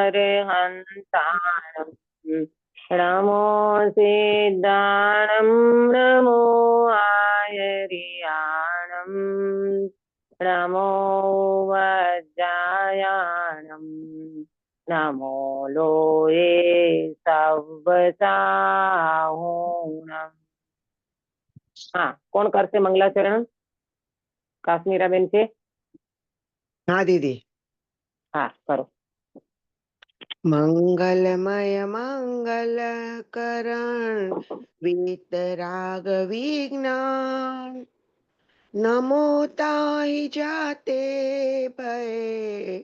अर्हन्ताणम् नमो सिद्धाणं नमो आयर्याणं नमो वज्रायाणं नमो लोये सव्वसाहूणम्। हाँ, कौन करते मंगलाचरण? काश्मीरा बेन से। हाँ दीदी। हाँ करो। मंगलमय मंगल करण वीतराग विज्ञान नमो ताहि जाते भय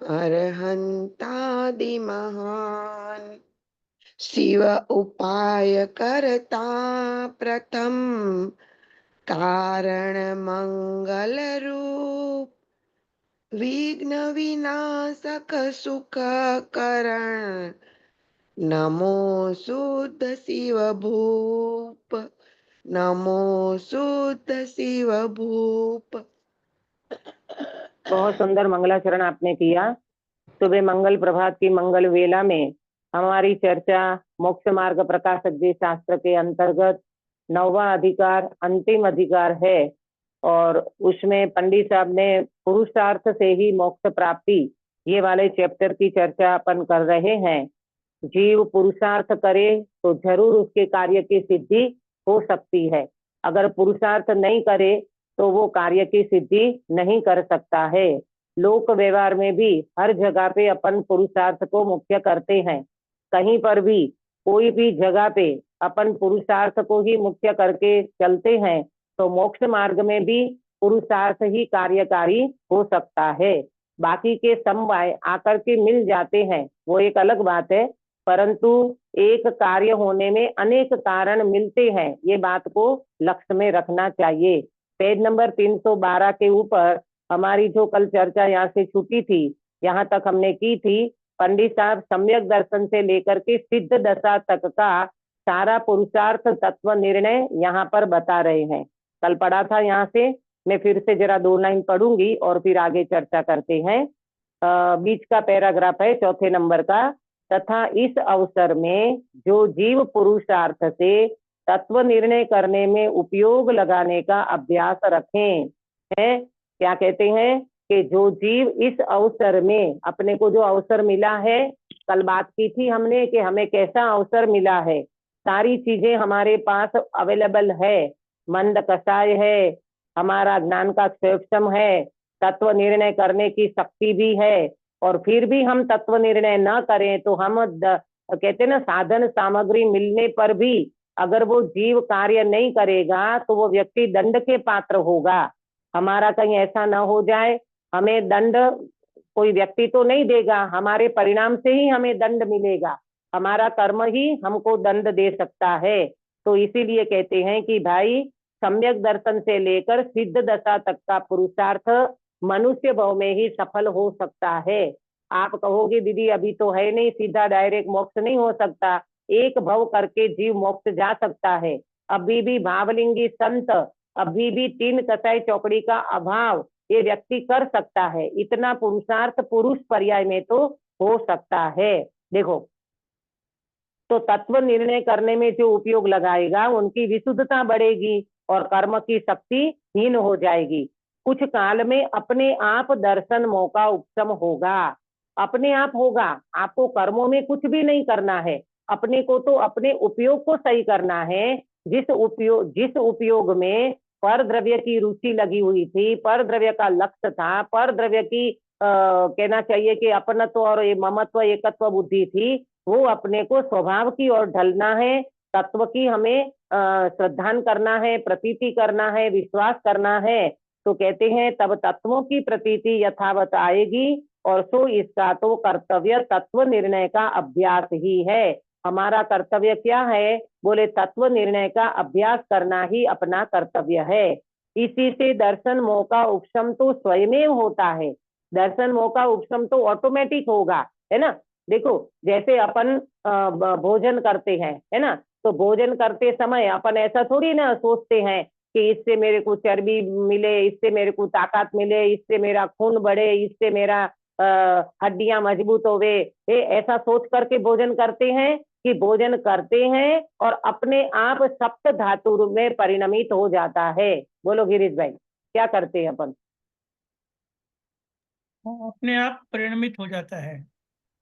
अरहंतादि महान शिव उपाय करता प्रथम कारण मंगल रूप विघ्न विनाशक सुख करण नमो शुद्ध शिव भूप नमो शुद्ध शिव भूप। बहुत सुंदर मंगलाचरण आपने किया। सुबह मंगल प्रभात की मंगल वेला में हमारी चर्चा मोक्ष मार्ग प्रकाशक जी शास्त्र के अंतर्गत 9वां अधिकार अंतिम अधिकार है और उसमें पंडित साहब ने पुरुषार्थ से ही मोक्ष प्राप्ति ये वाले चैप्टर की चर्चा अपन कर रहे हैं। जीव पुरुषार्थ करे तो जरूर उसके कार्य की सिद्धि हो सकती है, अगर पुरुषार्थ नहीं करे तो वो कार्य की सिद्धि नहीं कर सकता है। लोक व्यवहार में भी हर जगह पे अपन पुरुषार्थ को मुख्य करते हैं, कहीं पर भी कोई भी जगह पे अपन पुरुषार्थ को ही मुख्य करके चलते हैं तो मोक्ष मार्ग में भी पुरुषार्थ ही कार्यकारी हो सकता है। बाकी के समवाय आकर के मिल जाते हैं वो एक अलग बात है, परंतु एक कार्य होने में अनेक कारण मिलते हैं, ये बात को लक्ष्य में रखना चाहिए। पेज नंबर 312 के ऊपर हमारी जो कल चर्चा यहाँ से छूटी थी, यहाँ तक हमने की थी। पंडित साहब सम्यक दर्शन से लेकर के सिद्ध दशा तक का सारा पुरुषार्थ तत्व निर्णय यहाँ पर बता रहे हैं। कल पढ़ा था यहाँ से, मैं फिर से जरा 2 लाइन पढ़ूंगी और फिर आगे चर्चा करते हैं। बीच का पैराग्राफ है 4 नंबर का। तथा इस अवसर में जो जीव पुरुषार्थ से तत्व निर्णय करने में उपयोग लगाने का अभ्यास रखें है, क्या कहते हैं कि जो जीव इस अवसर में अपने को जो अवसर मिला है, कल बात की थी हमने कि हमें कैसा अवसर मिला है, सारी चीजें हमारे पास अवेलेबल है, मंद कषाय है, हमारा ज्ञान का सक्षम है, तत्व निर्णय करने की शक्ति भी है, और फिर भी हम तत्व निर्णय न करें तो हम कहते ना साधन सामग्री मिलने पर भी अगर वो जीव कार्य नहीं करेगा तो वो व्यक्ति दंड के पात्र होगा। हमारा कहीं ऐसा ना हो जाए हमें दंड कोई व्यक्ति तो नहीं देगा, हमारे परिणाम से ही हमें दंड मिलेगा, हमारा कर्म ही हमको दंड दे सकता है। तो इसीलिए कहते हैं कि भाई सम्यक दर्शन से लेकर सिद्ध दशा तक का पुरुषार्थ मनुष्य भव में ही सफल हो सकता है। आप कहोगे दीदी अभी तो है नहीं, सीधा डायरेक्ट मोक्ष नहीं हो सकता, एक भव करके जीव मोक्ष जा सकता है। अभी भी भावलिंगी संत, अभी भी 3 कसाई चौकड़ी का अभाव ये व्यक्ति कर सकता है, इतना पुरुषार्थ पुरुष पर्याय में तो हो सकता है। देखो तो तत्व निर्णय करने में जो उपयोग लगाएगा उनकी विशुद्धता बढ़ेगी और कर्म की शक्ति हीन हो जाएगी। कुछ काल में अपने आप दर्शन मौका उपशम होगा, अपने आप होगा, आपको कर्मों में कुछ भी नहीं करना है, अपने को तो अपने उपयोग को सही करना है। जिस उपयोग में पर द्रव्य की रुचि लगी हुई थी, पर द्रव्य का लक्ष्य था, पर द्रव्य की कहना चाहिए कि अपनत्व और ममत्व एकत्व बुद्धि थी, वो अपने को स्वभाव की ओर ढलना है, तत्व की हमें श्रद्धान करना है, प्रतीति करना है, विश्वास करना है। तो कहते हैं तब तत्वों की प्रतीति यथावत आएगी और सो इसका तो कर्तव्य तत्व निर्णय का अभ्यास ही है। हमारा कर्तव्य क्या है? बोले तत्व निर्णय का अभ्यास करना ही अपना कर्तव्य है। इसी से दर्शन मोह का उपशम तो स्वयं होता है, दर्शन मोह का उपशम तो ऑटोमेटिक होगा, है ना। देखो जैसे अपन भोजन करते हैं, है ना, तो भोजन करते समय अपन ऐसा थोड़ी ना सोचते हैं कि इससे मेरे को चर्बी मिले, इससे मेरे को ताकत मिले, इससे मेरा खून बढ़े, इससे मेरा हड्डियां मजबूत होवे, ये ऐसा सोच करके भोजन करते हैं कि भोजन करते हैं और अपने आप सप्त धातु में परिणमित हो जाता है। बोलो गिरीश भाई, क्या करते हैं अपन? वो अपने आप परिणमित हो जाता है।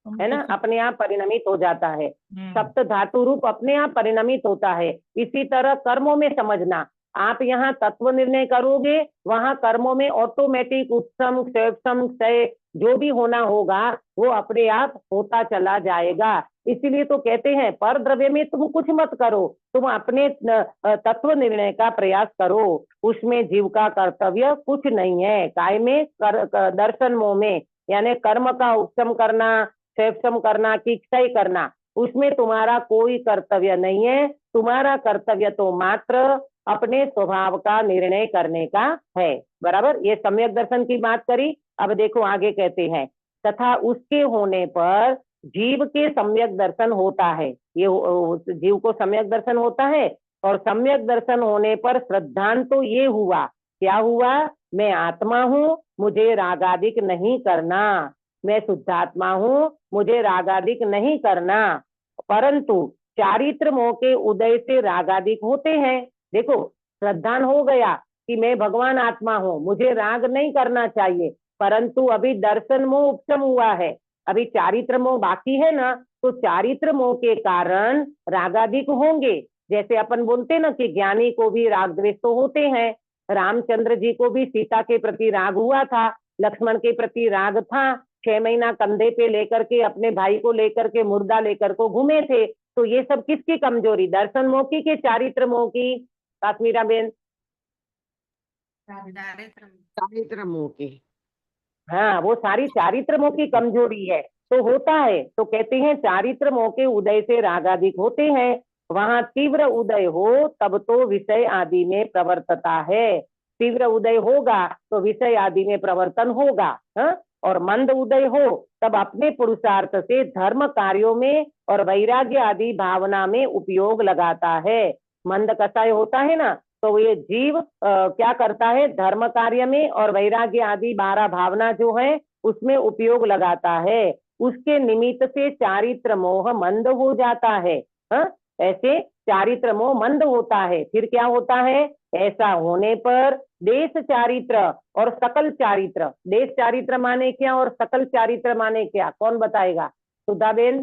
हम है ना, कुछ अपने आप परिणमित हो जाता है। हम्म, सप्त धातु रूप अपने आप परिणमित होता है। इसी तरह कर्मों में समझना, आप यहाँ तत्व निर्णय करोगे, वहां कर्मों में ऑटोमेटिक उत्सम क्षयपसम क्षय जो भी होना होगा वो अपने आप होता चला जाएगा। इसीलिए तो कहते हैं पर द्रव्य में तुम कुछ मत करो, तुम अपने तत्व निर्णय का प्रयास करो। उसमें जीव का कर्तव्य कुछ नहीं है। काय में दर्शन मोह में, यानी कर्म का उपशम करना, क्षयपसम करना कि क्षय करना, उसमें तुम्हारा कोई कर्तव्य नहीं है। तुम्हारा कर्तव्य तो मात्र अपने स्वभाव का निर्णय करने का है। बराबर, ये सम्यक दर्शन की बात करी। अब देखो आगे कहते हैं, तथा उसके होने पर जीव के सम्यक दर्शन होता है। ये जीव को सम्यक दर्शन होता है। और सम्यक दर्शन होने पर श्रद्धांत तो ये हुआ, क्या हुआ? मैं आत्मा हूँ, मुझे रागादिक नहीं करना। मैं शुद्धात्मा हूँ, मुझे रागादिक नहीं करना। परंतु चारित्र मोह के उदय से रागादिक होते हैं। देखो, श्रद्धान हो गया कि मैं भगवान आत्मा हूँ, मुझे राग नहीं करना चाहिए, परंतु अभी दर्शन मोह उपशम हुआ है, अभी चारित्र मोह बाकी है ना, तो चारित्र मोह के कारण रागादिक होंगे। जैसे अपन बोलते ना कि ज्ञानी को भी राग द्वेष तो होते हैं। रामचंद्र जी को भी सीता के प्रति राग हुआ था, लक्ष्मण के प्रति राग था। 6 महीना कंधे पे लेकर के अपने भाई को लेकर के मुर्दा लेकर को घूमे थे। तो ये सब किसकी कमजोरी? दर्शन मोह की के चारित्र मोह की? काश्मीरा बेन, चारित्र मोह की। हाँ, वो सारी चारित्र मोह की कमजोरी है। तो होता है, तो कहते हैं चारित्र मोह के उदय से रागादिक होते हैं। वहां तीव्र उदय हो तब तो विषय आदि में प्रवर्तता है। तीव्र उदय होगा तो विषय आदि में प्रवर्तन होगा। हाँ? और मंद उदय हो तब अपने पुरुषार्थ से धर्म कार्यों में और वैराग्य आदि भावना में उपयोग लगाता है। मंद कसाय होता है ना, तो ये जीव क्या करता है? धर्म कार्य में और वैराग्य आदि 12 भावना जो है उसमें उपयोग लगाता है। उसके निमित्त से चारित्र मोह मंद हो जाता है। हाँ? ऐसे चारित्र मोह मंद होता है। फिर क्या होता है? ऐसा होने पर देश चारित्र और सकल चारित्र, देश चारित्र माने क्या और सकल चारित्र माने क्या, कौन बताएगा? सुधा बेन।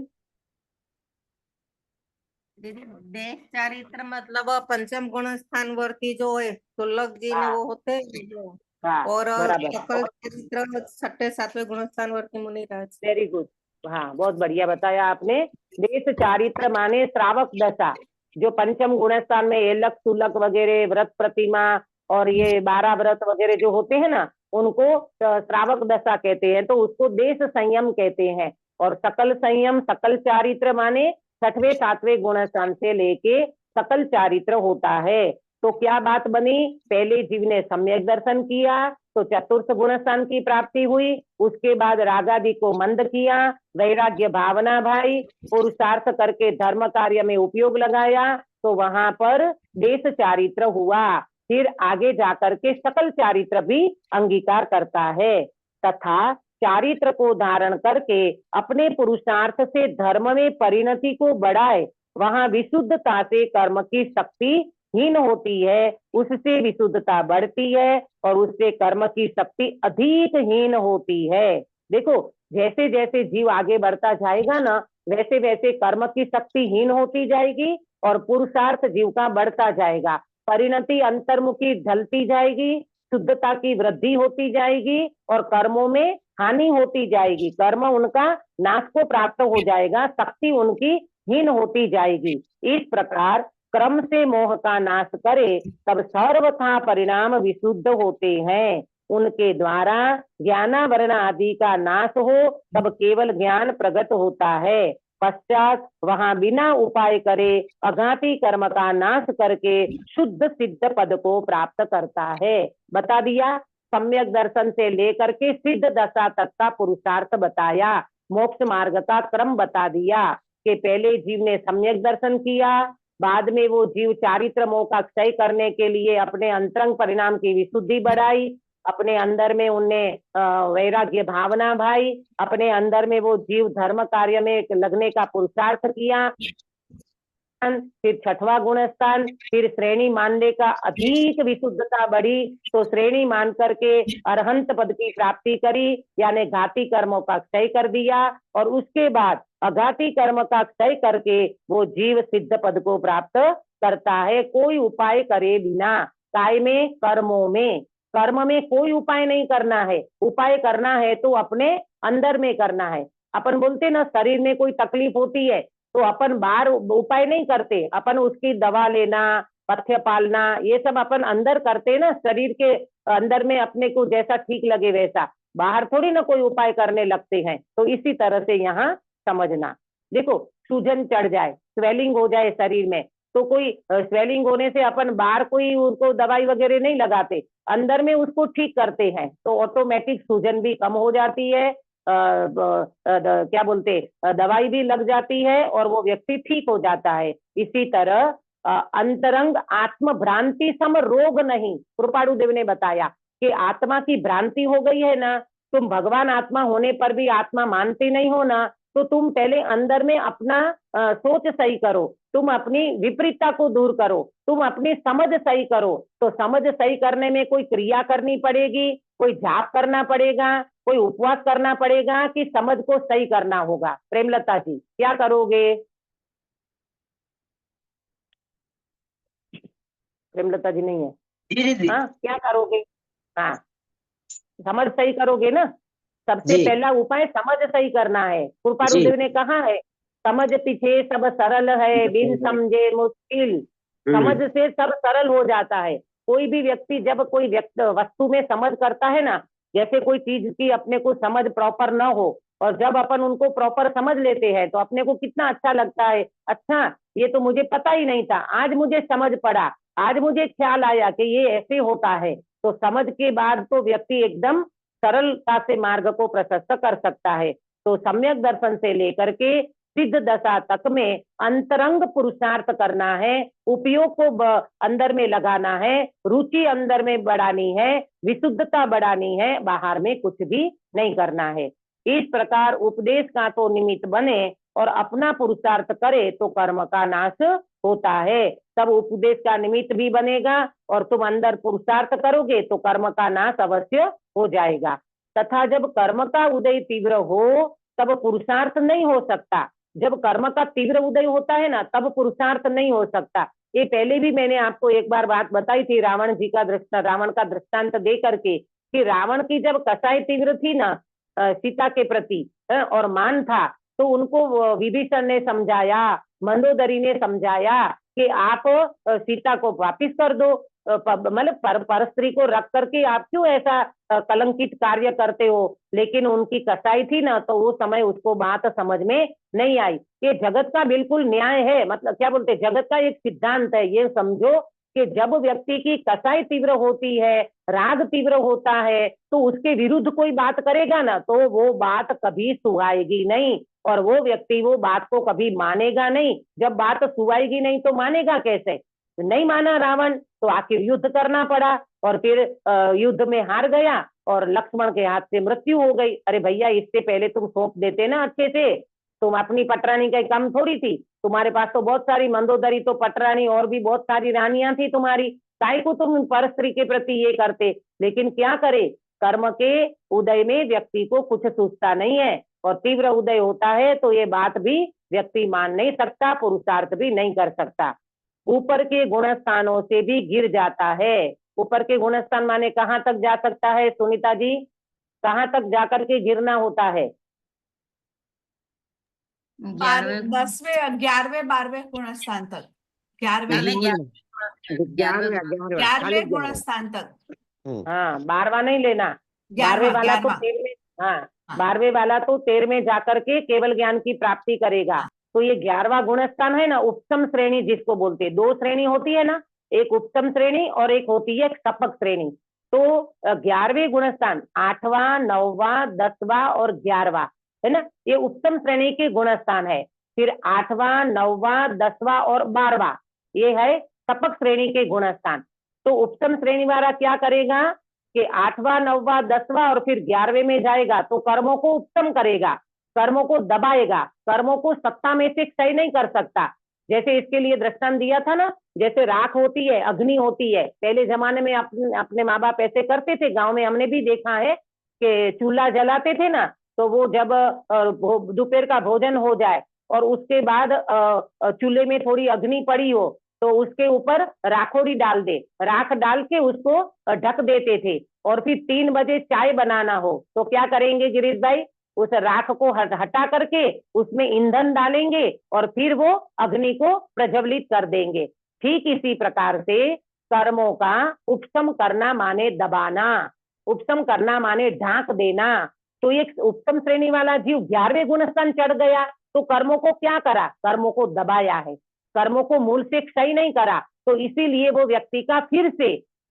दीदी, देश चारित्र मतलब पंचम गुण स्थान वरती जो है तुल्लक जी ने वो होते हैं जो, हाँ, और बराबर, सकल चरित्र 6ठे 7वें गुण स्थान वरती मुनिराज। Very good. हाँ, बहुत बढ़िया बताया आपने। देश चारित्र माने श्रावक दशा, जो पंचम गुण स्थान में एलक तुलक वगैरह व्रत प्रतिमा और ये 12 व्रत वगैरह जो होते हैं ना, उनको श्रावक दशा कहते हैं, तो उसको देश संयम कहते हैं। और सकल संयम, सकल चारित्र माने 6वें 7वें गुण स्थान से लेके सकल चारित्र होता है। तो क्या बात बनी? पहले जीव ने सम्यक दर्शन किया तो चतुर्थ गुण स्थान की प्राप्ति हुई। उसके बाद रागादि को मंद किया, वैराग्य भावना भाई, पुरुषार्थ करके धर्म कार्य में उपयोग लगाया, तो वहां पर देश चारित्र हुआ। फिर आगे जाकर के सकल चारित्र भी अंगीकार करता है। तथा चारित्र को धारण करके अपने पुरुषार्थ से धर्म में परिणति को बढ़ाए, वहां विशुद्धता से कर्म की शक्ति हीन होती है, उससे विशुद्धता बढ़ती है और उससे कर्म की शक्ति अधिक हीन होती है। देखो, जैसे जैसे जीव आगे बढ़ता जाएगा ना, वैसे वैसे कर्म की शक्ति हीन होती जाएगी और पुरुषार्थ जीव का बढ़ता जाएगा। परिणति अंतर्मुखी ढलती जाएगी, शुद्धता की वृद्धि होती जाएगी और कर्मों में हानि होती जाएगी। कर्म उनका नाश को प्राप्त हो जाएगा, शक्ति उनकी हीन होती जाएगी। इस प्रकार क्रम से मोह का नाश करे तब सर्वथा परिणाम विशुद्ध होते हैं। उनके द्वारा ज्ञानावरण आदि का नाश हो तब केवल ज्ञान प्रगट होता है। पश्चात वहां बिना उपाय करे अघाती कर्म का नाश करके शुद्ध सिद्ध पद को प्राप्त करता है। बता दिया, सम्यक दर्शन से लेकर के सिद्ध दशा तक का पुरुषार्थ बताया, मोक्ष मार्ग का क्रम बता दिया कि पहले जीव ने सम्यक दर्शन किया, बाद में वो जीव चारित्र मोह का क्षय करने के लिए अपने अंतरंग परिणाम की विशुद्धि बढ़ाई, अपने अंदर में उनने वैराग्य भावना भाई, अपने अंदर में वो जीव धर्म कार्य में लगने का पुरुषार्थ किया। फिर छठवां गुण स्थान, फिर श्रेणी मानने का अधिक विशुद्धता बढ़ी, तो श्रेणी मान करके अरहंत पद की प्राप्ति करी, यानी घाती कर्मों का क्षय कर दिया, और उसके बाद अघाती कर्म का क्षय करके वो जीव सिद्ध पद को प्राप्त करता है, कोई उपाय करे बिना। काय में? कर्मों में। कर्म में कोई उपाय नहीं करना है, उपाय करना है तो अपने अंदर में करना है। अपन बोलते ना, शरीर में कोई तकलीफ होती है तो अपन बाहर उपाय नहीं करते, अपन उसकी दवा लेना, पथ्य पालना, ये सब अपन अंदर करते ना, शरीर के अंदर में अपने को जैसा ठीक लगे वैसा, बाहर थोड़ी ना कोई उपाय करने लगते हैं। तो इसी तरह से यहाँ समझना। देखो, सूजन चढ़ जाए, स्वेलिंग हो जाए शरीर में, तो कोई स्वेलिंग होने से अपन बाहर कोई उनको दवाई वगैरह नहीं लगाते, अंदर में उसको ठीक करते हैं, तो ऑटोमेटिक सूजन भी कम हो जाती है, क्या बोलते, दवाई भी लग जाती है और वो व्यक्ति ठीक हो जाता है। इसी तरह अंतरंग आत्म भ्रांति सम रोग नहीं, कृपाणु देव ने बताया कि आत्मा की भ्रांति हो गई है ना, तुम भगवान आत्मा होने पर भी आत्मा मानते नहीं हो ना, तो तुम पहले अंदर में अपना सोच सही करो, तुम अपनी विपरीतता को दूर करो, तुम अपनी समझ सही करो। तो समझ सही करने में कोई क्रिया करनी पड़ेगी, कोई जाप करना पड़ेगा, कोई उपवास करना पड़ेगा, कि समझ को सही करना होगा। प्रेमलता जी क्या करोगे? प्रेमलता जी नहीं है, हाँ क्या करोगे? हाँ, समझ सही करोगे ना, सबसे जी। पहला उपाय समझ सही करना है। कृपाणु जी। देव ने कहा है, समझ पीछे सब सरल है, बिन समझे मुश्किल। समझ से सब सरल हो जाता है। कोई भी व्यक्ति जब कोई वस्तु में समझ करता है ना, जैसे कोई चीज की अपने को समझ प्रॉपर ना हो, और जब अपन उनको प्रॉपर समझ लेते हैं तो अपने को कितना अच्छा लगता है, अच्छा ये तो मुझे पता ही नहीं था, आज मुझे समझ पड़ा, आज मुझे ख्याल आया कि ये ऐसे होता है। तो समझ के बाद तो व्यक्ति एकदम सरलता से मार्ग को प्रशस्त कर सकता है। तो सम्यक दर्शन से लेकर के सिद्ध दशा तक में अंतरंग पुरुषार्थ करना है, उपयोग को अंदर में लगाना है, रुचि अंदर में बढ़ानी है, विशुद्धता बढ़ानी है, बाहर में कुछ भी नहीं करना है। इस प्रकार उपदेश का तो निमित्त बने और अपना पुरुषार्थ करे तो कर्म का नाश होता है। तब उपदेश का निमित्त भी बनेगा और तुम अंदर पुरुषार्थ करोगे तो कर्म का नाश अवश्य हो जाएगा। तथा जब कर्म का उदय तीव्र हो तब पुरुषार्थ नहीं हो सकता। जब कर्म का तीव्र उदय होता है ना, तब पुरुषार्थ नहीं हो सकता। ये पहले भी मैंने आपको एक बार बात बताई थी, रावण का दृष्टांत दे करके, कि रावण की जब कसाई तीव्र थी ना सीता के प्रति और मान था, तो उनको विभीषण ने समझाया, मंदोदरी ने समझाया कि आप सीता को वापिस कर दो, मतलब पर स्त्री को रख करके आप क्यों ऐसा कलंकित कार्य करते हो। लेकिन उनकी कसाई थी ना, तो वो समय उसको बात समझ में नहीं आई। ये जगत का बिल्कुल न्याय है, मतलब क्या बोलते, जगत का एक सिद्धांत है। ये समझो कि जब व्यक्ति की कसाई तीव्र होती है, राग तीव्र होता है, तो उसके विरुद्ध कोई बात करेगा ना, तो वो बात कभी सुहाएगी नहीं और वो व्यक्ति वो बात को कभी मानेगा नहीं। जब बात सुहाएगी नहीं तो मानेगा कैसे? नहीं माना रावण, तो आखिर युद्ध करना पड़ा और फिर युद्ध में हार गया और लक्ष्मण के हाथ से मृत्यु हो गई। अरे भैया, इससे पहले तुम सौंप देते ना अच्छे से, तुम अपनी पटरानी का कम थोड़ी थी, तुम्हारे पास तो बहुत सारी, मंदोदरी तो पटरानी और भी बहुत सारी रानियां थी तुम्हारी, काहे को तुम पर स्त्री के प्रति ये करते। लेकिन क्या करे, कर्म के उदय में व्यक्ति को कुछ सूझता नहीं है और तीव्र उदय होता है तो ये बात भी व्यक्ति मान नहीं सकता, पुरुषार्थ भी नहीं कर सकता। ऊपर के गुण स्थानों से भी गिर जाता है। ऊपर के गुण स्थान माने कहाँ तक जा सकता है सुनीता जी, कहाँ तक जाकर के गिरना होता है? 10वें 11वें 12वें गुण स्थान तक, 11वें 11वें गुण स्थान तक। हाँ, 12वां नहीं लेना, 12वें 11वां वाला तो 11वां 13वें, हाँ 12वें वाला तो 13वें जाकर के केवल ज्ञान की प्राप्ति करेगा। तो ये 11वां गुण स्थान है ना, उपसम श्रेणी जिसको बोलते हैं, 2 श्रेणी होती है ना, एक उपसम श्रेणी और एक होती है सपक श्रेणी। तो 11वें गुण स्थान 8वां 9वां 10वां और 11वां है ना, ये उत्तम श्रेणी के गुण स्थान है। फिर 8वां 9वां 10वां और 12वां ये है सपक श्रेणी के गुण स्थान। तो उत्तम श्रेणी वाला क्या करेगा, कि 8वां 9वां 10वां और फिर 11वें में जाएगा तो कर्मों को उत्तम करेगा, कर्मों को दबाएगा, कर्मों को सत्ता में से क्षय नहीं कर सकता। जैसे इसके लिए दृष्टांत दिया था ना, जैसे राख होती है, अग्नि होती है। पहले जमाने में अपने माँ बाप ऐसे करते थे, गांव में हमने भी देखा है कि चूल्हा जलाते थे ना, तो वो जब दोपहर का भोजन हो जाए और उसके बाद चूल्हे में थोड़ी अग्नि पड़ी हो तो उसके ऊपर राखोड़ी डाल दे, राख डाल के उसको ढक देते थे। और फिर 3 बजे चाय बनाना हो तो क्या करेंगे गिरीश भाई, उस राख को हटा करके उसमें ईंधन डालेंगे और फिर वो अग्नि को प्रज्वलित कर देंगे। ठीक इसी प्रकार से कर्मों का उपशम करना माने दबाना, उपशम करना माने ढांक देना। तो एक उत्तम श्रेणी वाला जीव 11वें गुण स्थान चढ़ गया तो कर्मों को क्या करा, कर्मों को दबाया है, कर्मों को मूल से क्षय नहीं करा। तो इसीलिए वो व्यक्ति का फिर से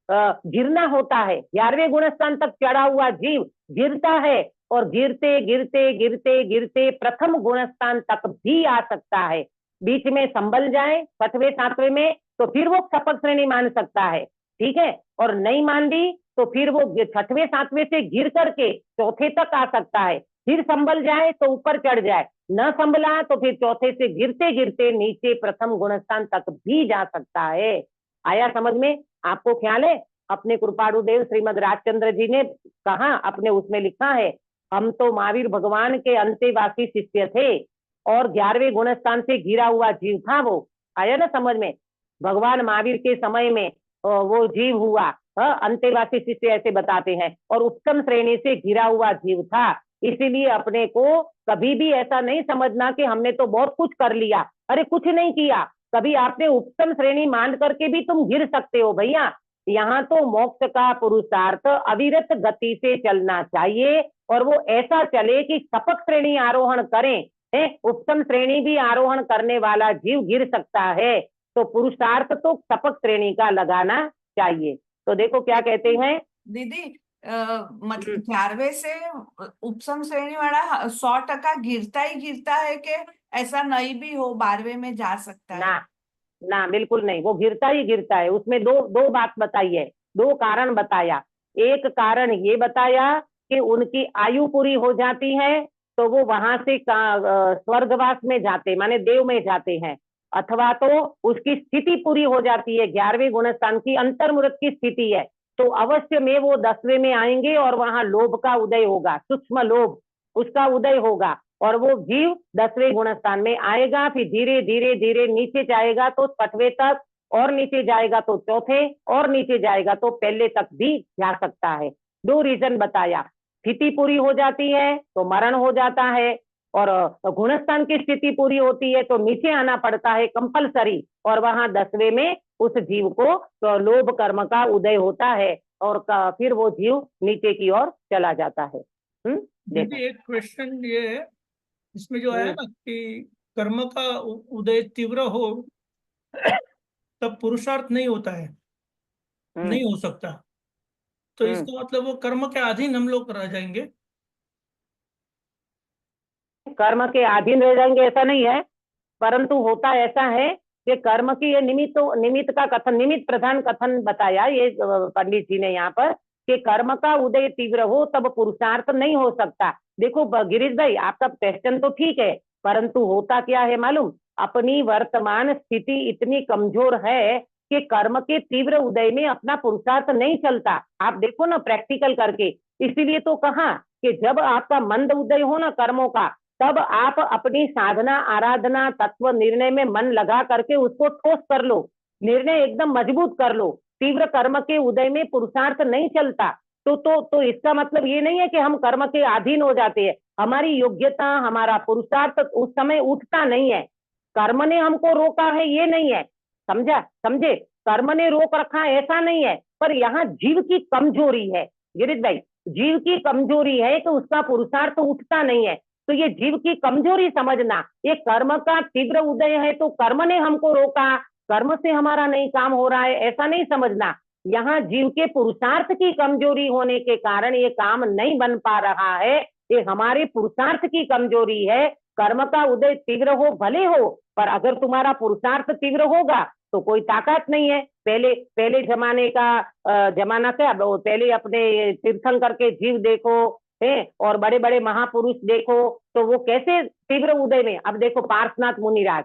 गिरना होता है। 11वें गुण स्थान तक चढ़ा हुआ जीव गिरता है और गिरते गिरते गिरते गिरते प्रथम गुण स्थान तक भी आ सकता है। बीच में संभल जाए 6वें 7वें में तो फिर वो सपक श्रेणी मान सकता है, ठीक है। और नहीं मान दी तो फिर वो 6वें 7वें से गिर करके चौथे तक आ सकता है, फिर संभल जाए तो ऊपर चढ़ जाए, न संभला तो फिर चौथे से गिरते गिरते नीचे प्रथम गुण स्थान तक भी जा सकता है। आया समझ में? आपको ख्याल है अपने कृपाणु देव श्रीमद राजचंद्र जी ने कहा, अपने उसमें लिखा है, हम तो महावीर भगवान के अंतेवासी शिष्य थे और 11वें गुण स्थान से घिरा हुआ जीव था वो। आया ना समझ में? भगवान महावीर के समय में वो जीव हुआ, अंतेवासी शिष्य ऐसे बताते हैं, और उत्तम श्रेणी से घिरा हुआ जीव था। इसीलिए अपने को कभी भी ऐसा नहीं समझना कि हमने तो बहुत कुछ कर लिया। अरे कुछ नहीं किया, कभी आपने उत्तम श्रेणी मान करके भी तुम गिर सकते हो भैया। यहाँ तो मोक्ष का पुरुषार्थ अविरत गति से चलना चाहिए और वो ऐसा चले कि सपक श्रेणी आरोहण करें। उत्तम श्रेणी भी आरोहण करने वाला जीव गिर सकता है, तो पुरुषार्थ तो सपक श्रेणी का लगाना चाहिए। तो देखो क्या कहते हैं दीदी, मतलब 11वें से उपसम श्रेणी वाला 100% गिरता ही गिरता है कि ऐसा नहीं भी हो 12वें में जा सकता है? ना ना, बिल्कुल नहीं, वो गिरता ही गिरता है। उसमें दो बात बताई है, 2 कारण बताया। एक कारण ये बताया कि उनकी आयु पूरी हो जाती है तो वो वहां से स्वर्गवास में जाते, माने देव में जाते हैं, अथवा तो उसकी स्थिति पूरी हो जाती है, 11वें गुण स्थान की अंतर्मुहूर्त की स्थिति है, तो अवश्य में वो 10वें में आएंगे और वहां लोभ का उदय होगा, सूक्ष्म लोभ उसका उदय होगा और वो जीव 10वें गुण स्थान में आएगा। फिर धीरे धीरे धीरे नीचे जाएगा तो 6वें तक, और नीचे जाएगा तो चौथे, और नीचे जाएगा तो पहले तक भी जा सकता है। 2 रीजन बताया, स्थिति पूरी हो जाती है तो मरण हो जाता है, और गुणस्थान की स्थिति पूरी होती है तो नीचे आना पड़ता है कंपलसरी, और वहां 10वें में उस जीव को तो लोभ कर्म का उदय होता है और फिर वो जीव नीचे की ओर चला जाता है। दीदी एक क्वेश्चन ये है, इसमें जो है ना कि कर्म का उदय तीव्र हो तब पुरुषार्थ नहीं होता है, नहीं हो सकता, तो इसका मतलब वो कर्म के अधीन हम लोग रह जाएंगे। कर्म के अधीन रह जाएंगे ऐसा नहीं है, परंतु होता ऐसा है कि कर्म की ये निमित्त का कथन, निमित्त प्रधान कथन बताया ये पंडित जी ने यहाँ पर, कि कर्म का उदय तीव्र हो तब पुरुषार्थ नहीं हो सकता। देखो गिरीश भाई, आपका क्वेश्चन तो ठीक है, परंतु होता क्या है मालूम, अपनी वर्तमान स्थिति इतनी कमजोर है कि कर्म के तीव्र उदय में अपना पुरुषार्थ नहीं चलता। आप देखो ना प्रैक्टिकल करके, इसीलिए तो कहा कि जब आपका मंद उदय हो ना कर्मों का, तब आप अपनी साधना आराधना तत्व निर्णय में मन लगा करके उसको ठोस कर लो, निर्णय एकदम मजबूत कर लो। तीव्र कर्म के उदय में पुरुषार्थ नहीं चलता, तो इसका मतलब ये नहीं है कि हम कर्म के अधीन हो जाते हैं। हमारी योग्यता, हमारा पुरुषार्थ उस समय उठता नहीं है, कर्म ने हमको रोका है ये नहीं है, समझे, कर्म ने रोक रखा ऐसा नहीं है, पर यहाँ जीव की कमजोरी है गिरीश भाई, जीव की कमजोरी है तो उसका पुरुषार्थ उठता नहीं है। तो ये जीव की कमजोरी समझना, ये कर्म का तीव्र उदय है तो कर्म ने हमको रोका, कर्म से हमारा नहीं काम हो रहा है, ऐसा नहीं समझना। यहाँ जीव के पुरुषार्थ की कमजोरी होने के कारण ये काम नहीं बन पा रहा है, ये हमारे पुरुषार्थ की कमजोरी है। कर्म का उदय तीव्र हो भले हो, पर अगर तुम्हारा पुरुषार्थ तीव्र होगा तो कोई ताकत नहीं है, पहले पहले जमाने का जमाना से अब पहले अपने तीर्थंकर के जीव देखो है और बड़े बड़े महापुरुष देखो तो वो कैसे तीव्र उदय में, अब देखो पार्श्वनाथ मुनिराज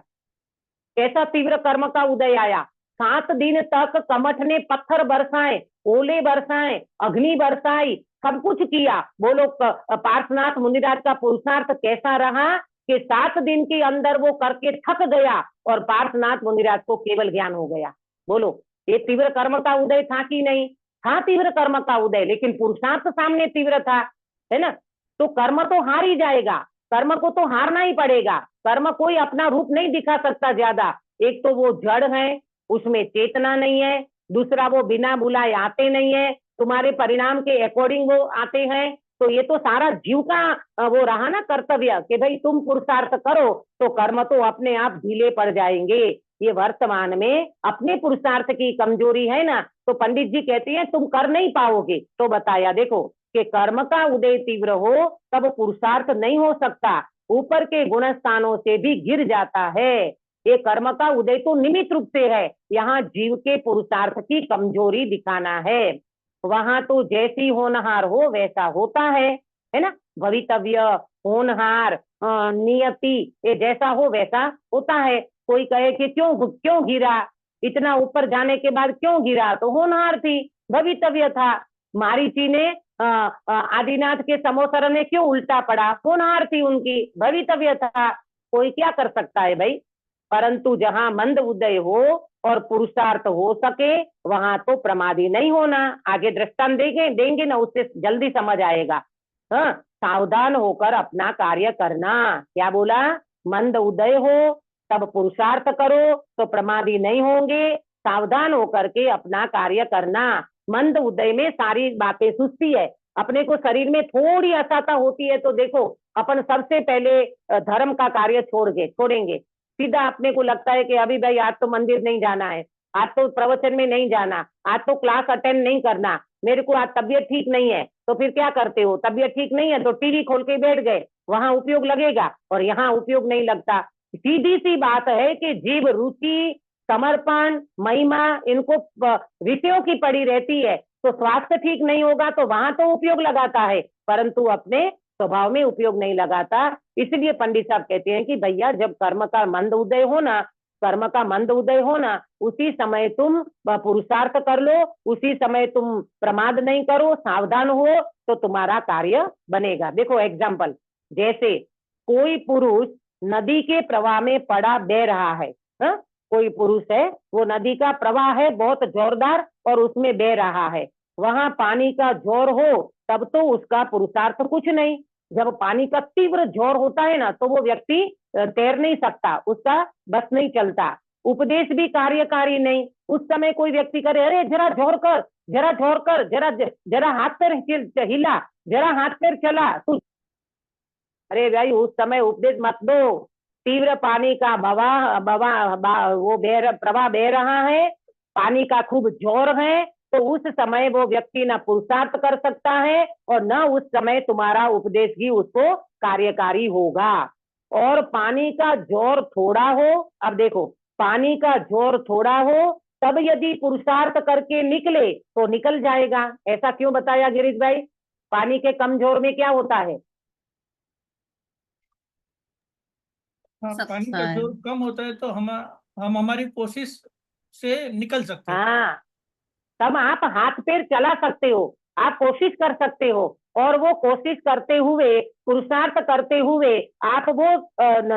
कैसा तीव्र कर्म का उदय आया। 7 दिन तक कमठ ने पत्थर बरसाए, ओले बरसाए, अग्नि बरसाई, सब कुछ किया। बोलो पार्श्वनाथ मुनिराज का पुरुषार्थ कैसा रहा कि 7 दिन के अंदर वो करके थक गया और पार्श्वनाथ मुनिराज को केवल ज्ञान हो गया। बोलो ये तीव्र कर्म का उदय था कि नहीं? था तीव्र कर्म का उदय, लेकिन पुरुषार्थ सामने तीव्र था, है ना। तो कर्म तो हार ही जाएगा, कर्म को तो हारना ही पड़ेगा। कर्म कोई अपना रूप नहीं दिखा सकता ज्यादा। एक तो वो जड़ है, उसमें चेतना नहीं है, दूसरा वो बिना बुलाए आते नहीं है, तुम्हारे परिणाम के अकॉर्डिंग वो आते हैं। तो ये तो सारा जीव का वो रहा ना कर्तव्य कि भाई तुम पुरुषार्थ करो तो कर्म तो अपने आप ढीले पड़ जाएंगे। ये वर्तमान में अपने पुरुषार्थ की कमजोरी है ना, तो पंडित जी कहते हैं तुम कर नहीं पाओगे। तो बताया देखो कि कर्म का उदय तीव्र हो तब पुरुषार्थ नहीं हो सकता, ऊपर के गुण स्थानों से भी गिर जाता है। ये कर्म का उदय तो निमित्त रूप से है, यहाँ जीव के पुरुषार्थ की कमजोरी दिखाना है। वहां तो जैसी होनहार हो वैसा होता है ना। भवितव्य, होनहार, नियति, ये जैसा हो वैसा होता है। कोई कहे कि क्यों गिरा, इतना ऊपर जाने के बाद क्यों गिरा, तो होनहार थी, भवितव्य था। मारीची ने आदिनाथ के समोसर ने क्यों उल्टा पड़ा, होनहार थी उनकी, भवितव्य था। कोई क्या कर सकता है भाई। परंतु जहां मंद उदय हो और पुरुषार्थ हो सके वहां तो प्रमादी नहीं होना। आगे दृष्टांत देंगे ना, उससे जल्दी समझ आएगा। हाँ, सावधान होकर अपना कार्य करना। क्या बोला? मंद उदय हो तब पुरुषार्थ करो तो प्रमादी नहीं होंगे, सावधान होकर के अपना कार्य करना। मंद उदय में सारी बातें सुस्ती है, अपने को शरीर में थोड़ी असहता होती है तो देखो अपन सबसे पहले धर्म का कार्य छोड़ेंगे। सीधा अपने को लगता है कि अभी भाई आज तो मंदिर नहीं जाना है, आज तो प्रवचन में नहीं जाना, आज तो क्लास अटेंड नहीं करना, मेरे को आज तबीयत ठीक नहीं है। तो फिर क्या करते हो? तबीयत ठीक नहीं है तो टीवी खोल के बैठ गए, वहां उपयोग लगेगा और यहाँ उपयोग नहीं लगता। सीधी सी बात है कि जीव रुचि, समर्पण, महिमा इनको विषयों की पड़ी रहती है, तो स्वास्थ्य ठीक नहीं होगा तो वहां तो उपयोग लगाता है, परंतु अपने स्वभाव में उपयोग नहीं लगाता। इसलिए पंडित साहब कहते हैं कि भैया जब कर्म का मंद उदय होना, उसी समय तुम पुरुषार्थ कर लो, उसी समय तुम प्रमाद नहीं करो, सावधान हो तो तुम्हारा कार्य बनेगा। देखो एग्जाम्पल, जैसे कोई पुरुष नदी के प्रवाह में पड़ा बह रहा है, हा? कोई पुरुष है, वो नदी का प्रवाह है बहुत जोरदार और उसमें बह रहा है, वहां पानी का जोर हो तब तो उसका पुरुषार्थ कुछ नहीं। जब पानी का तीव्र जोर होता है ना तो वो व्यक्ति तैर नहीं सकता, उसका बस नहीं चलता, उपदेश भी कार्यकारी नहीं। उस समय कोई व्यक्ति करे अरे जरा जोर कर, जरा हाथ पैर हिला, जरा हाथ पैर चला, अरे भाई उस समय उपदेश मत दो। तीव्र पानी का प्रवाह बह रहा है, पानी का खूब जोर है, तो उस समय वो व्यक्ति न पुरुषार्थ कर सकता है और न उस समय तुम्हारा उपदेश ही उसको कार्यकारी होगा। और पानी का जोर थोड़ा हो, अब देखो पानी का जोर थोड़ा हो तब यदि पुरुषार्थ करके निकले तो निकल जाएगा। ऐसा क्यों बताया गिरीश भाई? पानी के कम जोर में क्या होता है? हाँ, पानी का जोर कम होता है तो हम हमारी कोशिश से निकल सकते हैं। हाँ, तब आप हाथ पैर चला सकते हो, आप कोशिश कर सकते हो, और वो कोशिश करते हुए, पुरुषार्थ करते हुए आप वो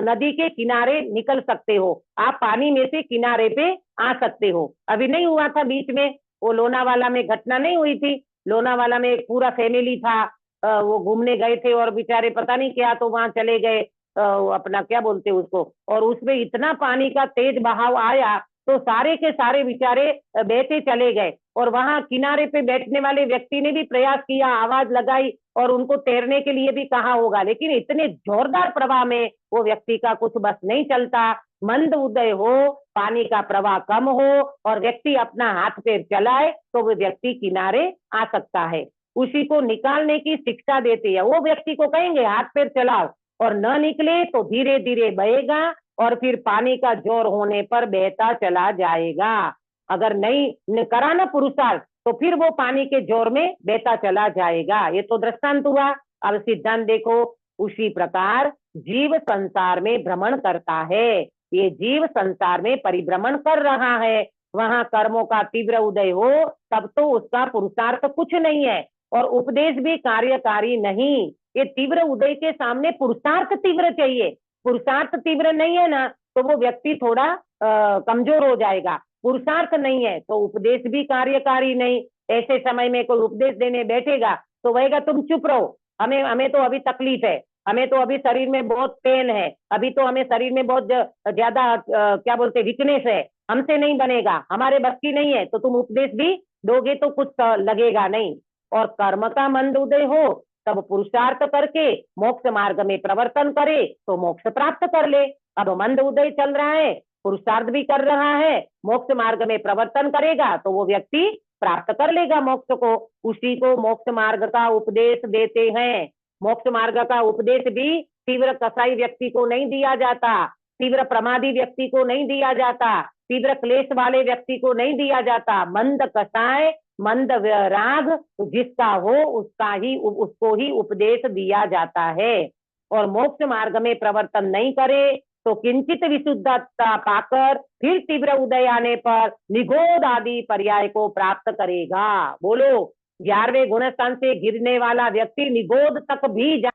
नदी के किनारे निकल सकते हो, आप पानी में से किनारे पे आ सकते हो। अभी नहीं हुआ था बीच में वो लोनावाला में घटना नहीं हुई थी? लोनावाला में एक पूरा फैमिली था, वो घूमने गए थे और बेचारे पता नहीं क्या तो वहां चले गए, अपना क्या बोलते उसको, और उसमें इतना पानी का तेज बहाव आया तो सारे के सारे बेचारे बहते चले गए। और वहां किनारे पे बैठने वाले व्यक्ति ने भी प्रयास किया, आवाज लगाई और उनको तैरने के लिए भी कहा होगा, लेकिन इतने जोरदार प्रवाह में वो व्यक्ति का कुछ बस नहीं चलता। मंद उदय हो, पानी का प्रवाह कम हो और व्यक्ति अपना हाथ पैर चलाए तो वो व्यक्ति किनारे आ सकता है। उसी को निकालने की शिक्षा देते हैं। वो व्यक्ति को कहेंगे हाथ पैर चलाओ, और न निकले तो धीरे धीरे बहेगा और फिर पानी का जोर होने पर बहता चला जाएगा। अगर नहीं करा ना पुरुषार्थ तो फिर वो पानी के जोर में बहता चला जाएगा। ये तो दृष्टांत हुआ। अब सिद्धांत देखो, उसी प्रकार जीव संसार में भ्रमण करता है। ये जीव संसार में परिभ्रमण कर रहा है, वहां कर्मों का तीव्र उदय हो तब तो उसका पुरुषार्थ कुछ नहीं है और उपदेश भी कार्यकारी नहीं। ये तीव्र उदय के सामने पुरुषार्थ तीव्र चाहिए। पुरुषार्थ तीव्र नहीं है ना तो वो व्यक्ति थोड़ा कमजोर हो जाएगा। पुरुषार्थ नहीं है तो उपदेश भी कार्यकारी नहीं। ऐसे समय में कोई उपदेश देने बैठेगा तो वहेगा तुम चुप रहो, हमें तो अभी तकलीफ है, हमें तो अभी शरीर में बहुत पेन है, अभी तो हमें शरीर में बहुत ज्यादा क्या बोलते वीकनेस है, हमसे नहीं बनेगा, हमारे बस की नहीं है, तो तुम उपदेश भी दोगे तो कुछ लगेगा नहीं। और कर्म का मंद उदय हो तब पुरुषार्थ करके मोक्ष मार्ग में प्रवर्तन करे तो मोक्ष प्राप्त कर ले। अब मंद उदय चल रहा है, पुरुषार्थ भी कर रहा है, मोक्ष मार्ग में प्रवर्तन करेगा तो वो व्यक्ति प्राप्त कर लेगा मोक्ष को। उसी को मोक्ष मार्ग का उपदेश देते हैं। मोक्ष मार्ग का उपदेश भी तीव्र कसाई व्यक्ति को नहीं दिया जाता, तीव्र प्रमादी व्यक्ति को नहीं दिया जाता, तीव्र क्लेश वाले व्यक्ति को नहीं दिया जाता। मंद कसाय मंद राग जिसका हो उसको ही उपदेश दिया जाता है। और मोक्ष मार्ग में प्रवर्तन नहीं करे तो किंचित विशुद्धता पाकर फिर तीव्र उदय आने पर निगोद आदि पर्याय को प्राप्त करेगा। बोलो, 11वें गुण स्थान से गिरने वाला व्यक्ति निगोद तक भी जा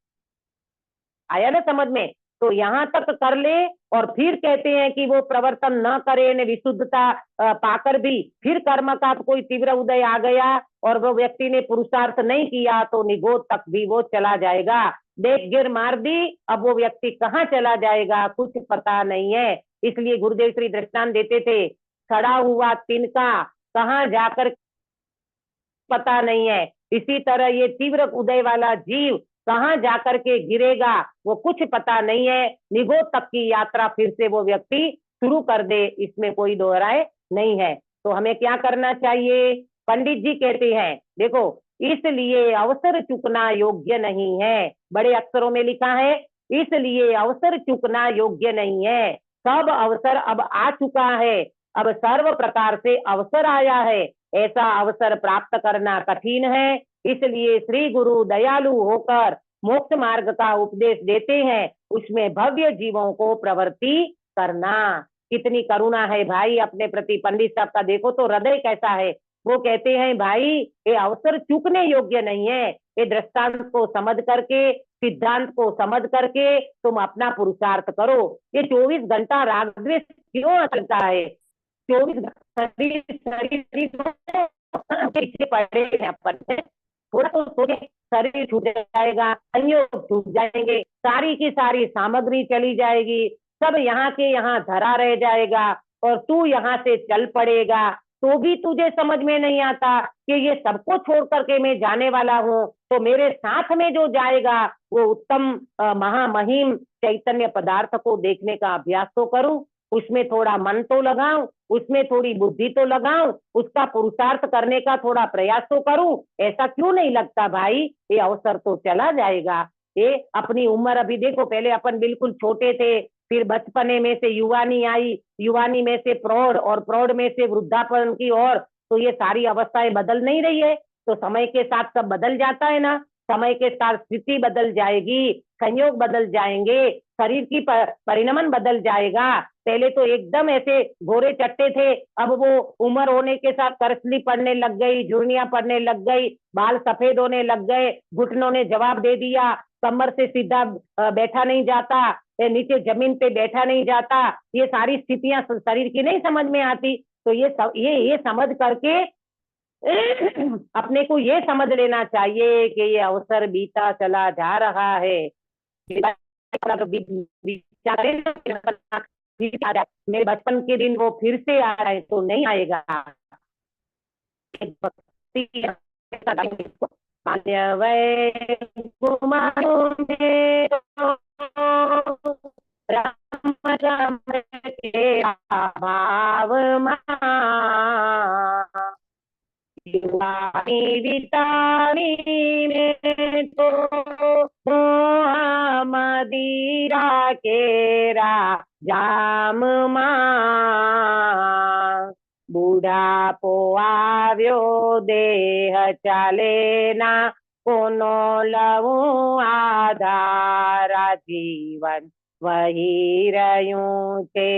आया ना समझ में? तो यहाँ तक कर ले और फिर कहते हैं कि वो प्रवर्तन न करे ने विशुद्धता पाकर भी फिर कर्म का कोई तीव्र उदय आ गया और वो व्यक्ति ने पुरुषार्थ नहीं किया तो निगोद तक भी वो चला जाएगा। देख गिर मार दी, अब वो व्यक्ति कहाँ चला जाएगा कुछ पता नहीं है। इसलिए गुरुदेव श्री दृष्टांत देते थे, खड़ा हुआ तिनका कहाँ जाकर पता नहीं है। इसी तरह ये तीव्र उदय वाला जीव कहाँ जाकर के गिरेगा वो कुछ पता नहीं है। निगोद तक की यात्रा फिर से वो व्यक्ति शुरू कर दे, इसमें कोई दो राय नहीं है। तो हमें क्या करना चाहिए? पंडित जी कहते हैं, देखो इसलिए अवसर चूकना योग्य नहीं है। बड़े अक्षरों में लिखा है, इसलिए अवसर चूकना योग्य नहीं है। सब अवसर अब आ चुका है, अब सर्व प्रकार से अवसर आया है, ऐसा अवसर प्राप्त करना कठिन है। इसलिए श्री गुरु दयालु होकर मोक्ष मार्ग का उपदेश देते हैं, उसमें भव्य जीवों को प्रवृत्ति करना। कितनी करुणा है भाई अपने प्रति। पंडित साहब का देखो तो हृदय कैसा है। वो कहते हैं भाई ये अवसर चूकने योग्य नहीं है, ये दृष्टांत को समझ करके सिद्धांत को समझ करके तुम अपना पुरुषार्थ करो। ये 24 घंटा राग द्वेष क्यों चलता है? 24 पीछे पड़े हैं अपन, थोड़ा तो सोचे, शरीर छूट जाएगा, संयोग छूट जाएंगे, सारी की सारी सामग्री चली जाएगी, सब यहाँ के यहाँ धरा रह जाएगा और तू यहाँ से चल पड़ेगा तो भी तुझे समझ में नहीं आता कि ये सबको छोड़ करके मैं जाने वाला हूँ, तो मेरे साथ में जो जाएगा वो उत्तम महामहिम चैतन्य पदार्थ को देखने का अभ्यास तो करूं, उसमें थोड़ा मन तो लगाऊं, उसमें थोड़ी बुद्धि तो लगाऊं, उसका पुरुषार्थ करने का थोड़ा प्रयास तो करूं। ऐसा क्यों नहीं लगता भाई? ये अवसर तो चला जाएगा। ये अपनी उम्र अभी देखो, पहले अपन बिल्कुल छोटे थे, फिर बचपने में से युवानी आई, युवानी में से प्रौढ़ और प्रौढ़ में से वृद्धापन की ओर, तो ये सारी अवस्थाएं बदल नहीं रही है। तो समय के साथ सब बदल जाता है ना, समय के साथ स्थिति बदल जाएगी, संयोग बदल जाएंगे, शरीर की परिणमन बदल जाएगा। पहले तो एकदम ऐसे गोरे चट्टे थे, अब वो उम्र होने के साथ करसली पड़ने लग गई, झुर्रियां पड़ने लग गई, बाल सफेद होने लग गए, घुटनों ने जवाब दे दिया, कमर से सीधा बैठा नहीं जाता, नीचे जमीन पे बैठा नहीं जाता। ये सारी स्थितियां शरीर की नहीं समझ में आती। तो ये समझ करके अपने को ये समझ लेना चाहिए कि ये अवसर बीता चला जा रहा है। मेरे बचपन के दिन वो फिर से आ रहे तो नहीं आएगा। राम तेरा भाव बितानी में तो मदीरा केरा जाम बूढ़ा બુઢાપો આવ્યો દેહ ચાલે ના કોનો લવું આધારા જીવન વહી રહ્યું છે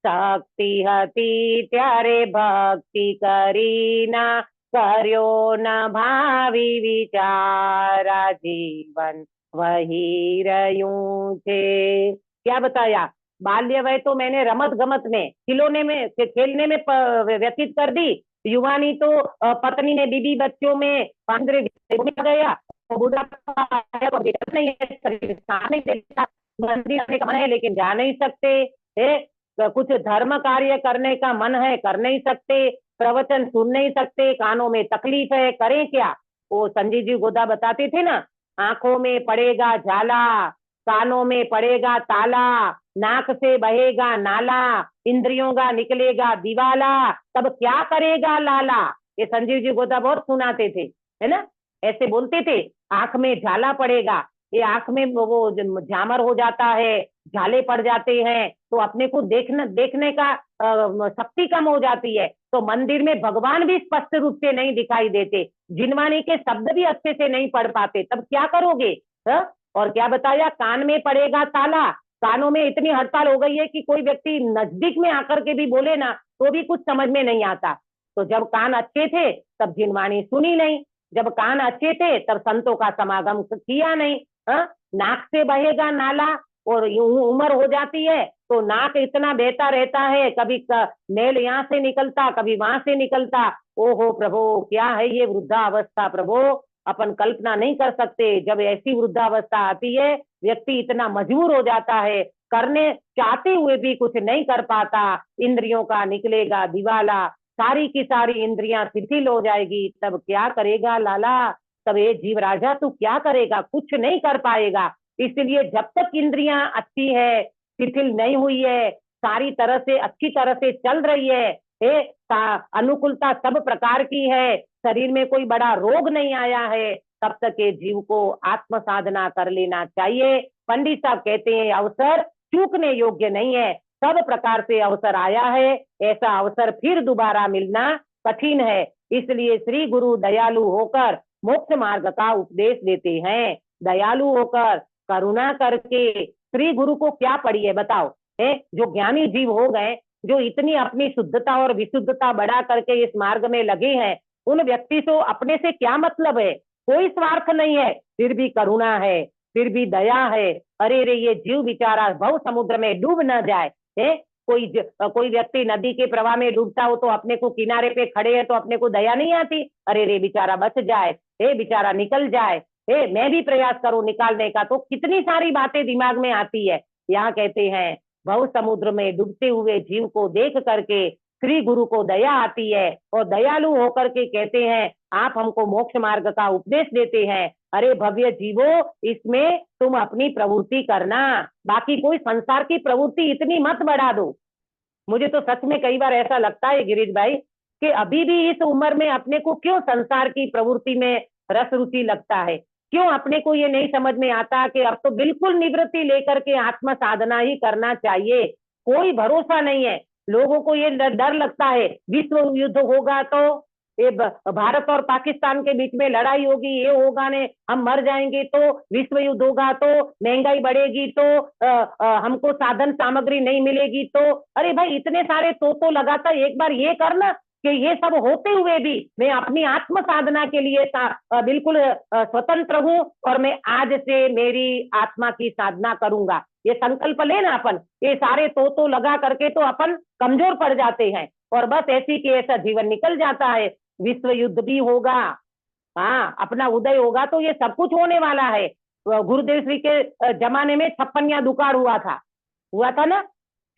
શક્તિ હતી ત્યારે ભક્તિ કરીના કર્યો ન ભાવિ વિચારા जीवन वही रयूं थे। क्या बताया? बाल्य वय तो मैंने रमत गमत में खिलौने में खेलने में व्यतीत कर दी। युवानी तो पत्नी ने बीबी बच्चों में पांजरे में गया। बुढ़ापा आया तो बेटा नहीं है, शरीर साथ नहीं देता, मंदिर आने का मन है लेकिन जा नहीं सकते है, कुछ धर्म कार्य करने का मन है कर नहीं सकते, प्रवचन सुन नहीं सकते, कानों में तकलीफ है, करें क्या? वो संजीव जी गोदा बताते थे ना, आंखों में पड़ेगा झाला, कानों में पड़ेगा ताला, नाक से बहेगा नाला, इंद्रियों का निकलेगा दिवाला, तब क्या करेगा लाला। ये संजीव जी गोदा बहुत सुनाते थे, है ना, ऐसे बोलते थे। आंख में झाला पड़ेगा, ये आंख में वो झामर हो जाता है, झाले पड़ जाते हैं तो अपने को देखने का शक्ति कम हो जाती है, तो मंदिर में भगवान भी स्पष्ट रूप से नहीं दिखाई देते, जिनवाणी के शब्द भी अच्छे से नहीं पढ़ पाते, तब क्या करोगे? और क्या बताया? कान में पड़ेगा ताला, कानों में इतनी हड़ताल हो गई है कि कोई व्यक्ति नजदीक में आकर के भी बोले ना तो भी कुछ समझ में नहीं आता। तो जब कान अच्छे थे तब जिनवाणी सुनी नहीं, जब कान अच्छे थे तब संतों का समागम किया नहीं। नाक से बहेगा नाला, और उम्र हो जाती है तो नाक इतना बहता रहता है, कभी मेल यहाँ से निकलता कभी वहां से निकलता। ओहो प्रभु, क्या है ये वृद्धावस्था प्रभु, अपन कल्पना नहीं कर सकते। जब ऐसी वृद्धावस्था आती है व्यक्ति इतना मजबूर हो जाता है, करने चाहते हुए भी कुछ नहीं कर पाता, इंद्रियों का निकलेगा दिवाला, सारी की सारी इंद्रियां शिथिल हो जाएगी, तब क्या करेगा लाला? तब ये जीव राजा तू क्या करेगा? कुछ नहीं कर पाएगा। इसलिए जब तक इंद्रियां अच्छी है, शिथिल नहीं हुई है, सारी तरह से अच्छी तरह से चल रही है, अनुकूलता सब प्रकार की है, शरीर में कोई बड़ा रोग नहीं आया है, तब तक ये जीव को आत्म साधना कर लेना चाहिए। पंडित साहब कहते हैं अवसर चूकने योग्य नहीं है, सब प्रकार से अवसर आया है, ऐसा अवसर फिर दोबारा मिलना कठिन है। इसलिए श्री गुरु दयालु होकर मोक्ष मार्ग का उपदेश देते हैं। दयालु होकर करुणा करके श्री गुरु को क्या पड़ी है बताओ? है जो ज्ञानी जीव हो गए, जो इतनी अपनी शुद्धता और विशुद्धता बढ़ा करके इस मार्ग में लगे हैं, उन व्यक्ति से अपने से क्या मतलब है? कोई स्वार्थ नहीं है, फिर भी करुणा है, फिर भी दया है। अरे रे ये जीव बेचारा भव समुद्र में डूब न जाए। है कोई व्यक्ति नदी के प्रवाह में डूबता हो तो अपने को किनारे पे खड़े है तो अपने को दया नहीं आती? अरे रे बेचारा बच जाए, हे बेचारा निकल जाए, हे मैं भी प्रयास करूं निकालने का, तो कितनी सारी बातें दिमाग में आती है। यहाँ कहते हैं भव समुद्र में डूबते हुए जीव को देख करके श्री गुरु को दया आती है, और दयालु होकर के कहते हैं आप हमको मोक्ष मार्ग का उपदेश देते हैं। अरे भव्य जीवो, इसमें तुम अपनी प्रवृत्ति करना, बाकी कोई संसार की प्रवृत्ति इतनी मत बढ़ा दो। मुझे तो सच में कई बार ऐसा लगता है गिरीश भाई कि अभी भी इस उम्र में अपने को क्यों संसार की प्रवृत्ति में रस रुचि लगता है, क्यों अपने को ये नहीं समझ में आता कि अब तो बिल्कुल निवृत्ति लेकर के आत्म साधना ही करना चाहिए। कोई भरोसा नहीं है, लोगों को ये डर लगता है विश्व युद्ध होगा तो ये भारत और पाकिस्तान के बीच में लड़ाई होगी, ये होगा ने हम मर जाएंगे तो विश्व युद्ध होगा तो महंगाई बढ़ेगी तो हमको साधन सामग्री नहीं मिलेगी तो। अरे भाई इतने सारे तो लगाता, एक बार ये करना कि ये सब होते हुए भी मैं अपनी आत्म साधना के लिए बिल्कुल स्वतंत्र हूँ और मैं आज से मेरी आत्मा की साधना करूंगा। ये संकल्प लेना अपन, ये सारे तो लगा करके तो अपन कमजोर पड़ जाते हैं और बस ऐसी के ऐसा जीवन निकल जाता है। विश्व युद्ध भी होगा, हाँ अपना उदय होगा तो ये सब कुछ होने वाला है। गुरुदेव श्री के जमाने में 56वां दुकाळ हुआ था ना,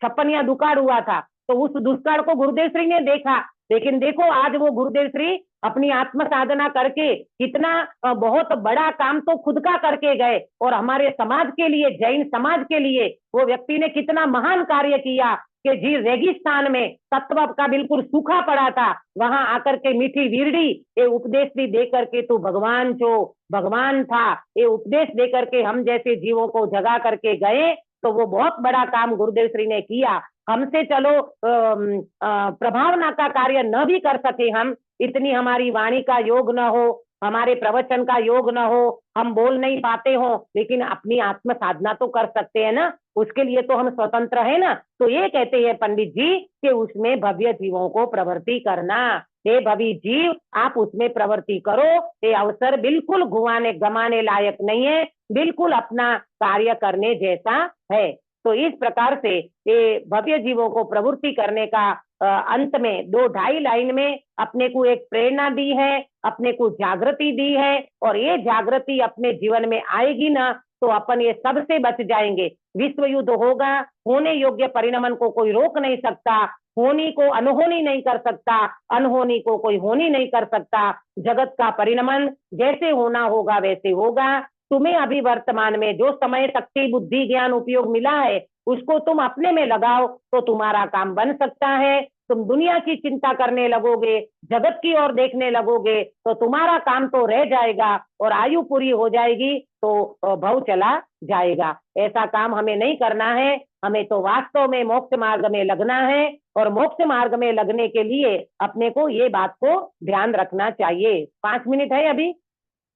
56वां दुकाळ हुआ था, तो उस दुष्काल को गुरुदेव श्री ने देखा। लेकिन देखो आज वो गुरुदेव श्री अपनी आत्म साधना करके कितना बहुत बड़ा काम तो खुद का करके गए, और हमारे समाज के लिए, जैन समाज के लिए वो व्यक्ति ने कितना महान कार्य किया कि जी रेगिस्तान में तत्व का बिल्कुल सूखा पड़ा था, वहां आकर के मीठी वीरड़ी ये उपदेश भी दे करके तू भगवान जो भगवान था, ये उपदेश दे करके हम जैसे जीवों को जगा करके गए, तो वो बहुत बड़ा काम गुरुदेव श्री ने किया। हमसे चलो प्रभावना का कार्य न भी कर सके, हम इतनी हमारी वाणी का योग न हो, हमारे प्रवचन का योग न हो, हम बोल नहीं पाते हो, लेकिन अपनी आत्म साधना तो कर सकते हैं ना, उसके लिए तो हम स्वतंत्र है ना। तो ये कहते हैं पंडित जी कि उसमें भव्य जीवों को प्रवृत्ति करना। हे भवी जीव, आप उसमें प्रवृत्ति करो। ये अवसर बिल्कुल गमाने लायक नहीं है, बिल्कुल अपना कार्य करने जैसा है। तो इस प्रकार से ये भव्य जीवों को प्रवृत्ति करने का अंत में 2-2.5 लाइन में अपने को एक प्रेरणा दी है, अपने को जागृति दी है, और ये जागृति अपने जीवन में आएगी ना तो अपन ये सबसे बच जाएंगे। विश्व युद्ध होगा, होने योग्य परिणमन को कोई रोक नहीं सकता, होनी को अनहोनी नहीं कर सकता, अनहोनी को कोई होनी नहीं कर सकता। जगत का परिणमन जैसे होना होगा वैसे होगा। तुम्हें अभी वर्तमान में जो समय, शक्ति, बुद्धि, ज्ञान, उपयोग मिला है उसको तुम अपने में लगाओ तो तुम्हारा काम बन सकता है। तुम दुनिया की चिंता करने लगोगे, जगत की ओर देखने लगोगे तो तुम्हारा काम तो रह जाएगा और आयु पूरी हो जाएगी तो भव चला जाएगा। ऐसा काम हमें नहीं करना है, हमें तो वास्तव में मोक्ष मार्ग में लगना है, और मोक्ष मार्ग में लगने के लिए अपने को ये बात को ध्यान रखना चाहिए। 5 मिनट है अभी,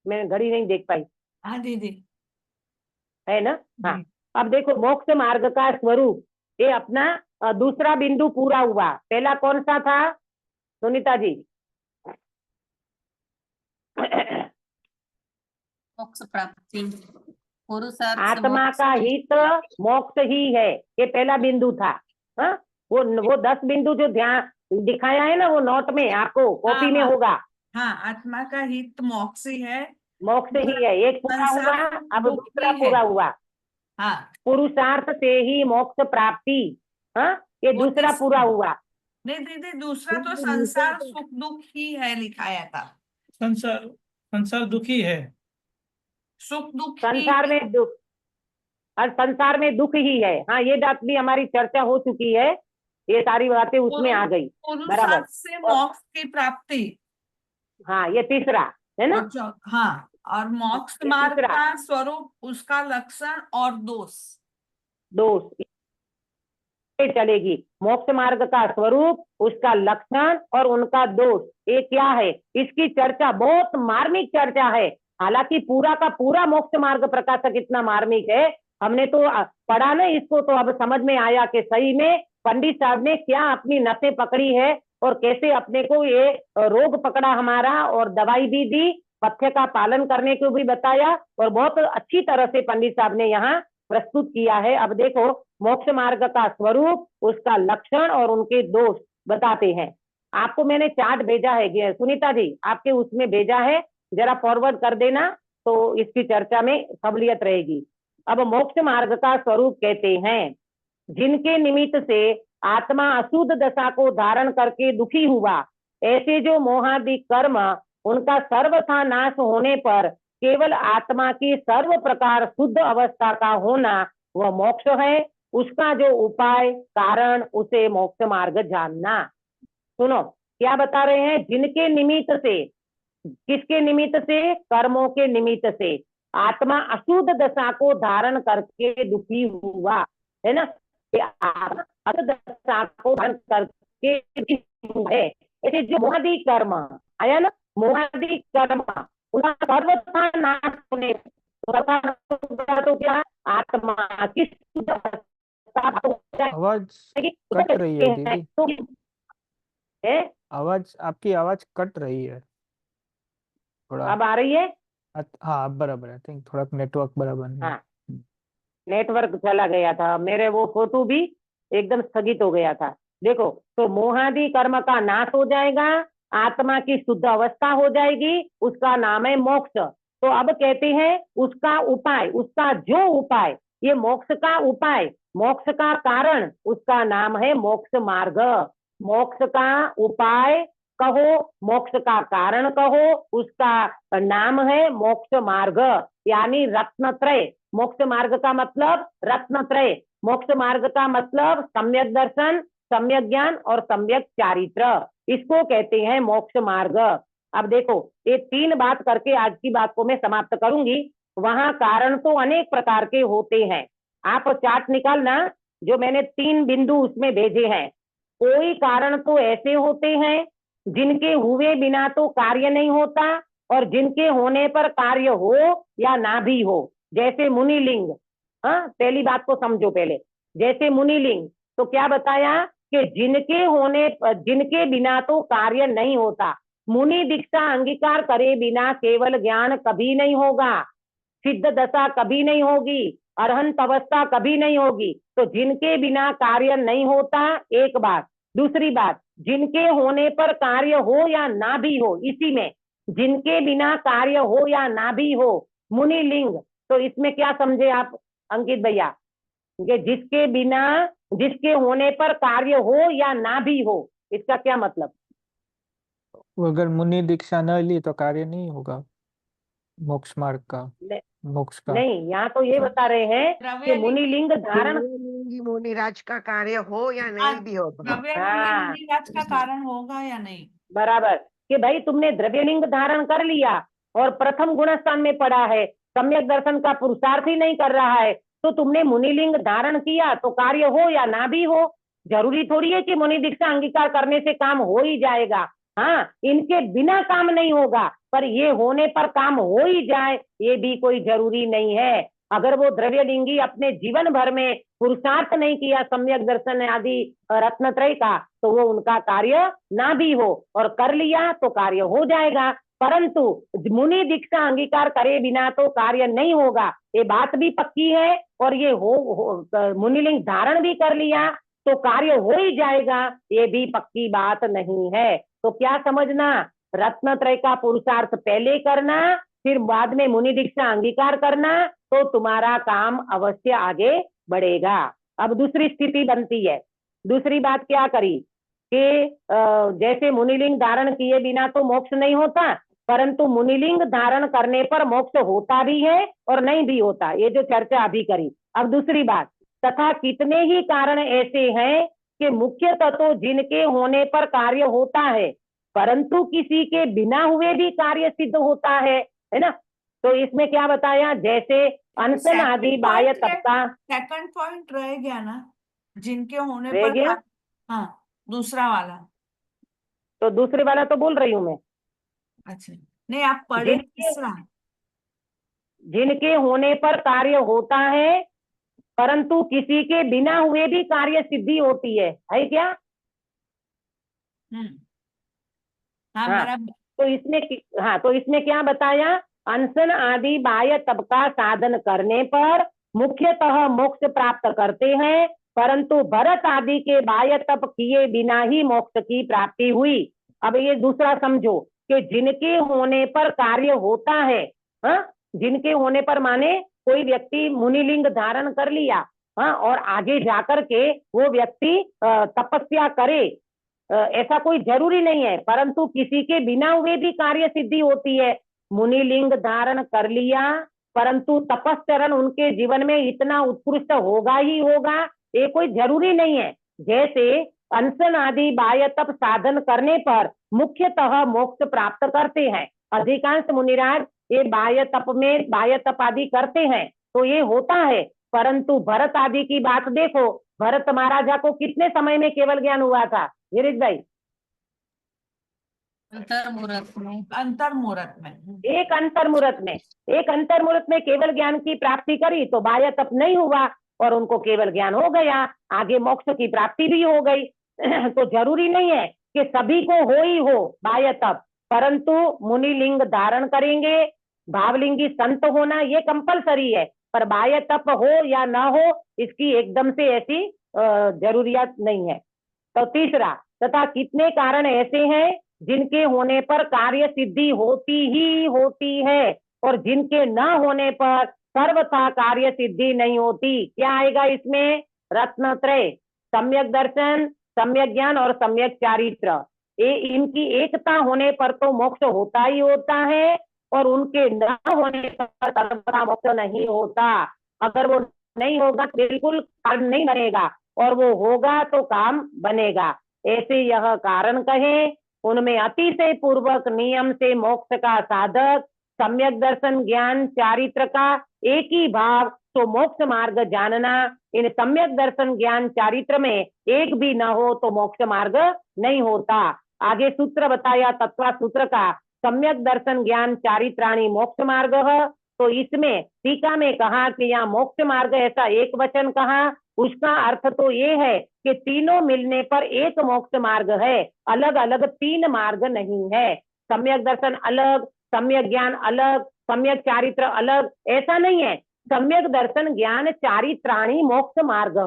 मैं घड़ी नहीं देख पाई, हाँ दीदी। है ना। हाँ, अब देखो मोक्ष मार्ग का स्वरूप, ये अपना दूसरा बिंदु पूरा हुआ। पहला कौन सा था सुनीता जी? मोक्ष प्राप्ति, पुरुषार्थ से आत्मा मोक्ष का हित मोक्ष ही है, ये पहला बिंदु था। हाँ, वो 10 बिंदु जो ध्यान दिखाया है ना, वो नोट में आपको कॉपी में हाँ। होगा। हाँ, आत्मा का हित मोक्ष ही है, मोक्ष ही है, एक पूरा हुआ, संसार अब दुख दूसरा ही है। पूरा हुआ। हाँ, पुरुषार्थ से ही मोक्ष प्राप्ति, हाँ, ये वो दूसरा पूरा हुआ। नहीं दीदी, दूसरा तो संसार सुख दुख ही है लिखाया था। संसार संसार दुखी है, सुख दुख संसार में दुख, और संसार में दुख ही है। हाँ, ये बात भी हमारी चर्चा हो चुकी है, ये सारी बातें उसमें आ गई, बराबर। पुरुषार्थ से मोक्ष की प्राप्ति। हाँ, ये तीसरा है ना। हाँ, और मोक्ष ये मार्ग तीसरा। का स्वरूप, उसका लक्षण और दोष। दोष ये चलेगी, मोक्ष मार्ग का स्वरूप, उसका लक्षण और उनका दोष, ये क्या है, इसकी चर्चा बहुत मार्मिक चर्चा है। हालांकि पूरा का पूरा मोक्ष मार्ग प्रकाशक इतना मार्मिक है, हमने तो पढ़ा ना इसको, तो अब समझ में आया कि सही में पंडित साहब ने क्या अपनी नसें पकड़ी है और कैसे अपने को ये रोग पकड़ा हमारा, और दवाई भी दी, पथ्य का पालन करने को भी बताया, और बहुत अच्छी तरह से पंडित साहब ने यहाँ प्रस्तुत किया है। अब देखो मोक्ष मार्ग का स्वरूप, उसका लक्षण और उनके दोष बताते हैं। आपको मैंने चार्ट भेजा है सुनीता जी, आपके उसमें भेजा है, जरा फॉरवर्ड कर देना तो इसकी चर्चा में सहूलियत रहेगी। अब मोक्ष मार्ग का स्वरूप कहते हैं, जिनके निमित्त से आत्मा अशुद्ध दशा को धारण करके दुखी हुआ, ऐसे जो मोहादि कर्म, उनका सर्वथा नाश होने पर केवल आत्मा की सर्व प्रकार शुद्ध अवस्था का होना वह मोक्ष है। उसका जो उपाय कारण, उसे मोक्ष मार्ग जानना। सुनो क्या बता रहे हैं, जिनके निमित्त से, किसके निमित्त से? कर्मों के निमित्त से आत्मा अशुद्ध दशा को धारण करके दुखी हुआ, है ना। अशुद्ध दशा को धारण करके है, ऐसे जो मोहादि कर्म आया ना, मोहादि कर्म उनका सर्वथा नाश होने, तो क्या आत्मा किस आवाज कट रही है दीदी, आपकी आवाज कट रही है थोड़ा। अब आ रही है? हाँ अब बराबर है, थिंक थोड़ा नेटवर्क बराबर नहीं। हाँ, नेटवर्क चला गया था, मेरे वो फोटो भी एकदम स्थगित हो गया था। देखो, तो मोहादि कर्म का नाश हो जाएगा, आत्मा की शुद्ध अवस्था हो जाएगी, उसका नाम है मोक्ष। तो अब कहते हैं उसका उपाय, उसका जो उपाय, ये मोक्ष का उपाय, मोक्ष का कारण, उसका नाम है मोक्ष मार्ग। मोक्ष का उपाय कहो, मोक्ष का कारण कहो, उसका नाम है मोक्ष मार्ग, यानी रत्नत्रय। मोक्ष मार्ग का मतलब रत्नत्रय, मोक्ष मार्ग का मतलब सम्यक दर्शन, सम्यक ज्ञान और सम्यक चारित्र, इसको कहते हैं मोक्ष मार्ग। अब देखो, ये 3 बात करके आज की बात को मैं समाप्त करूंगी। वहां कारण तो अनेक प्रकार के होते हैं, आप चार्ट निकालना, जो मैंने 3 बिंदु उसमें भेजे हैं, कोई कारण तो ऐसे होते हैं जिनके हुए बिना तो कार्य नहीं होता, और जिनके होने पर कार्य हो या ना भी हो। जैसे मुनिलिंग, हाँ, पहली बात को समझो पहले। जैसे मुनिलिंग, तो क्या बताया कि जिनके बिना तो कार्य नहीं होता। मुनि दीक्षा अंगीकार करे बिना केवल ज्ञान कभी नहीं होगा, सिद्ध दशा कभी नहीं होगी, अरहंत अवस्था कभी नहीं होगी। तो जिनके बिना कार्य नहीं होता, एक बात। दूसरी बात, जिनके होने पर कार्य हो या ना भी हो, इसी में जिनके बिना कार्य हो या ना भी हो, मुनिलिंग। तो इसमें क्या समझे आप अंकित भैया, कि जिसके होने पर कार्य हो या ना भी हो, इसका क्या मतलब? अगर मुनि दीक्षा न ली तो कार्य नहीं होगा मोक्ष मार्ग का, ने- मोक्ष का। नहीं, यहाँ तो ये बता रहे हैं कि द्रव्यलिंग मुनिलिंग धारण, द्रव्यलिंगी मुनिराज का कार्य हो या नहीं भी हो। द्रव्यलिंगी हाँ। मुनिराज का कारण होगा या नहीं? बराबर, कि भाई तुमने द्रव्यलिंग धारण कर लिया और प्रथम गुण स्थान में पड़ा है, सम्यक दर्शन का पुरुषार्थ ही नहीं कर रहा है, तो तुमने मुनिलिंग धारण किया तो कार्य हो या ना भी हो। जरूरी थोड़ी है कि मुनि दीक्षा अंगीकार करने से काम हो ही जाएगा। हाँ, इनके बिना काम नहीं होगा, पर ये होने पर काम हो ही जाए, ये भी कोई जरूरी नहीं है। अगर वो द्रव्यलिंगी अपने जीवन भर में पुरुषार्थ नहीं किया सम्यक दर्शन आदि रत्नत्रय का, तो वो उनका कार्य ना भी हो, और कर लिया तो कार्य हो जाएगा। परंतु मुनि दीक्षा अंगीकार करे बिना तो कार्य नहीं होगा, ये बात भी पक्की है। और ये मुनिलिंग धारण भी कर लिया तो कार्य हो ही जाएगा, ये भी पक्की बात नहीं है। तो क्या समझना, रत्नत्रय का पुरुषार्थ पहले करना, फिर बाद में मुनि दीक्षा अंगीकार करना, तो तुम्हारा काम अवश्य आगे बढ़ेगा। अब दूसरी स्थिति बनती है। दूसरी बात क्या करी कि जैसे मुनिलिंग धारण किए बिना तो मोक्ष नहीं होता, परंतु मुनिलिंग धारण करने पर मोक्ष होता भी है और नहीं भी होता, ये जो चर्चा अभी करी। अब दूसरी बात, तथा कितने ही कारण ऐसे हैं कि मुख्यतः तो जिनके होने पर कार्य होता है, परंतु किसी के बिना हुए भी कार्य सिद्ध होता है ना। तो इसमें क्या बताया, जैसे अनशन आदि बाह्य तप का सेकंड पॉइंट रह गया ना, जिनके होने रह पर गया। हाँ, दूसरा वाला। तो दूसरे वाला तो बोल रही हूं मैं, अच्छा, नहीं आप पढ़े जिनके तीसरा। जिनके होने पर कार्य होता है, परंतु किसी के बिना हुए भी कार्य सिद्धि होती है क्या? हाँ हाँ, बराबर। तो इसमें क्या बताया, अनशन आदि बाह्य तप का साधन करने पर मुख्यतः मोक्ष प्राप्त करते हैं, परंतु भरत आदि के बाह्य तप किए बिना ही मोक्ष की प्राप्ति हुई। अब ये दूसरा समझो कि जिनके होने पर कार्य होता है, हाँ, जिनके होने पर माने कोई व्यक्ति मुनिलिंग धारण कर लिया, हाँ, और आगे जाकर के वो व्यक्ति तपस्या करे, ऐसा कोई जरूरी नहीं है, परंतु किसी के बिना हुए भी कार्य सिद्धि होती है। मुनिलिंग धारण कर लिया, परंतु तपस्चरण उनके जीवन में इतना उत्कृष्ट होगा ही होगा, ये कोई जरूरी नहीं है। जैसे अनशन आदि बाह्य तप साधन करने पर मुख्यतः मोक्ष प्राप्त करते हैं। अधिकांश मुनिराज ये बाह्य तप आदि करते हैं, तो ये होता है। परंतु भरत आदि की बात देखो, भरत महाराजा को कितने समय में केवल ज्ञान हुआ था गिरीश भाई? अंतर्मुहूर्त में। एक अंतर्मुहूर्त में केवल ज्ञान की प्राप्ति करी, तो बाह्य तप नहीं हुआ और उनको केवल ज्ञान हो गया, आगे मोक्ष की प्राप्ति भी हो गई। तो जरूरी नहीं है कि सभी को हो ही हो बाह्य तप, परंतु मुनिलिंग धारण करेंगे, भावलिंगी संत होना ये कंपलसरी है, पर बाह्य तप हो या ना हो इसकी एकदम से ऐसी जरूरियत नहीं है। तो तीसरा, तथा कितने कारण ऐसे हैं जिनके होने पर कार्य सिद्धि होती ही होती है, और जिनके न होने पर सर्वथा कार्य सिद्धि नहीं होती। क्या आएगा इसमें? रत्नत्रय, सम्यक दर्शन, सम्यक ज्ञान और सम्यक चारित्र, इनकी एकता होने पर तो मोक्ष होता ही होता है, और उनके न होने पर सर्वथा मोक्ष नहीं होता। अगर वो नहीं होगा बिल्कुल काम नहीं बनेगा, और वो होगा तो काम बनेगा। ऐसे यह कारण कहे, उनमें अतिशय पूर्वक नियम से मोक्ष का साधक सम्यक दर्शन ज्ञान चारित्र का एक ही भाव तो मोक्ष मार्ग जानना, इन सम्यक दर्शन ज्ञान चारित्र में एक भी न हो तो मोक्ष मार्ग नहीं होता। आगे सूत्र बताया तत्वा सूत्र का, सम्यक दर्शन ज्ञान चारित्राणि मोक्ष मार्ग। तो इसमें टीका में कहा कि यहाँ मोक्ष मार्ग ऐसा एक वचन कहा, उसका अर्थ तो ये है कि तीनों मिलने पर एक मोक्ष मार्ग है, अलग अलग तीन मार्ग नहीं है। सम्यक दर्शन अलग, सम्यक ज्ञान अलग, सम्यक चारित्र अलग, ऐसा नहीं है। सम्यक दर्शन ज्ञान चारित्राणि मोक्ष मार्ग,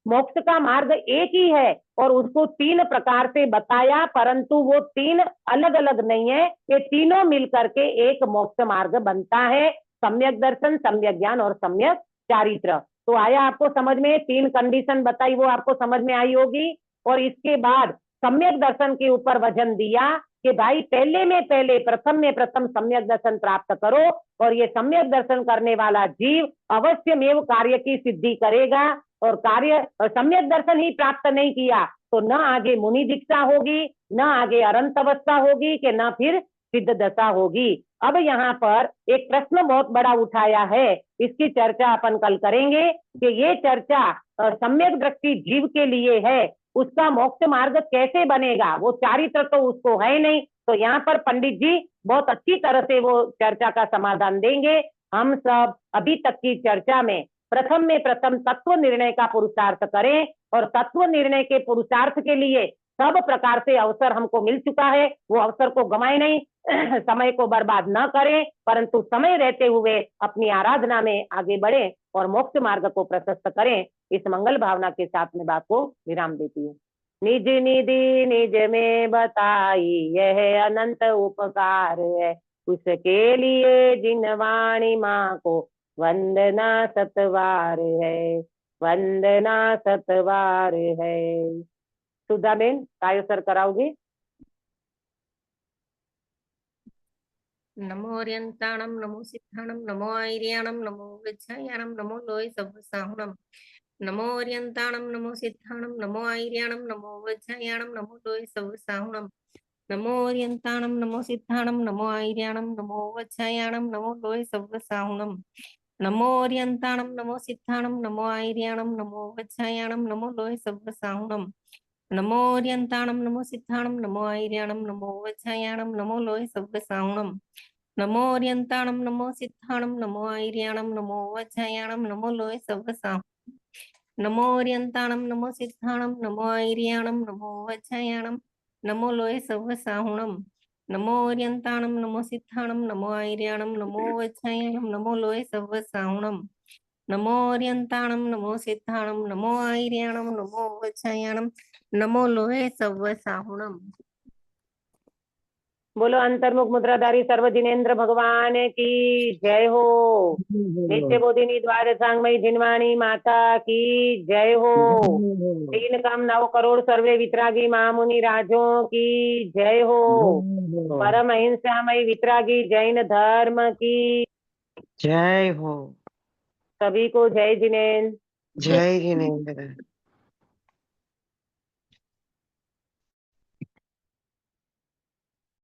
मोक्ष का मार्ग एक ही है और उसको तीन प्रकार से बताया, परंतु वो तीन अलग अलग नहीं है, ये तीनों मिलकर के एक मोक्ष मार्ग बनता है। सम्यक दर्शन, सम्यक ज्ञान और सम्यक चारित्र। तो आया आपको समझ में, तीन कंडीशन बताई वो आपको समझ में आई होगी। और इसके बाद सम्यक दर्शन के ऊपर वजन दिया कि भाई पहले में प्रथम सम्यक दर्शन प्राप्त करो, और ये सम्यक दर्शन करने वाला जीव अवश्य में कार्य की सिद्धि करेगा। और कार्य सम्यक दर्शन ही प्राप्त नहीं किया तो न आगे मुनि दीक्षा होगी, न आगे अनंत अवस्था होगी, कि न फिर सिद्ध दशा होगी। अब यहाँ पर एक प्रश्न बहुत बड़ा उठाया है, इसकी चर्चा अपन कल करेंगे कि ये चर्चा सम्यक दृष्टि जीव के लिए है, उसका मोक्ष मार्ग कैसे बनेगा, वो चारित्र तो उसको है नहीं। तो यहाँ पर पंडित जी बहुत अच्छी तरह से वो चर्चा का समाधान देंगे। हम सब अभी तक की चर्चा में प्रथम तत्व निर्णय का पुरुषार्थ करें, और तत्व निर्णय के पुरुषार्थ के लिए सब प्रकार से अवसर हमको मिल चुका है, वो अवसर को गंवाए नहीं, समय को बर्बाद न करें, परंतु समय रहते हुए अपनी आराधना में आगे बढ़े और मोक्ष मार्ग को प्रशस्त करें। इस मंगल भावना के साथ में बात को विराम देती हूँ। निज निधि निज में बताई यह अनंत उपकार है, उसके लिए जिन वाणी माँ को वंदना सतवार है, वंदना सतवार है। सुधा बेन काय सर कराओगे? नमो अर्यंताणम नमो सिद्धाणम नमो आयर्याणम नमो गच्छायाणम नमो लोय सव्वसाहुणम। नमो अर्यंताणम नमो सिद्धाणम नमो आयर्याणम नमो गच्छायाणम नमो लोय सव्वसाहुणम। नमो अर्यंताणम नमो सिद्धाणम नमो आयर्याणम नमो गच्छायाणम नमो लोय सव्वसाहुणम। नमो अर्यंताणम नमो सिद्धाणम नमो आयर्याणम नमो गच्छायाणम नमो लोय सव्वसाहुणम। नमो अर्यंताणम नमो सिद्धाणम नमो आयर्याणम नमो गच्छायाणम नमो लोय सव्वसाहुणम। नमो अर्यंताणम नमो सिद्धाणम नमो आयर्याणम नमो गच्छायाणम नमो लोय सव्वसाहुणम। नमो अर्यंताणम नमो सिद्धाणम नमो आयर्याणम नमो गच्छायाणम नमो लोय सव्वसाहुणम। नमो अर्यंताणम नमो सिद्धाणम नमो आयर्याणम नमो गच्छायाणम नमो लोय सव्वसाहुणम। नमो अर्यंताणम नमो सिद्धाणम नमो आयर्याणम नमो गच्छायाणम नमो लोय सव्वसाहुणम। बोलो अंतर्मुख मुद्राधारी सर्व जिनेन्द्र भगवान की जय हो। नित्य बोधिनी द्वादशांगमयी जिनवाणी माता की जय हो। तीन काम 9 करोड़ सर्वे वितरागी महामुनि राजों की जय हो। परम अहिंसामयी वितरागी जैन धर्म की जय हो। सभी को जय जिनेन्द्र। जय जिनेन्द्र।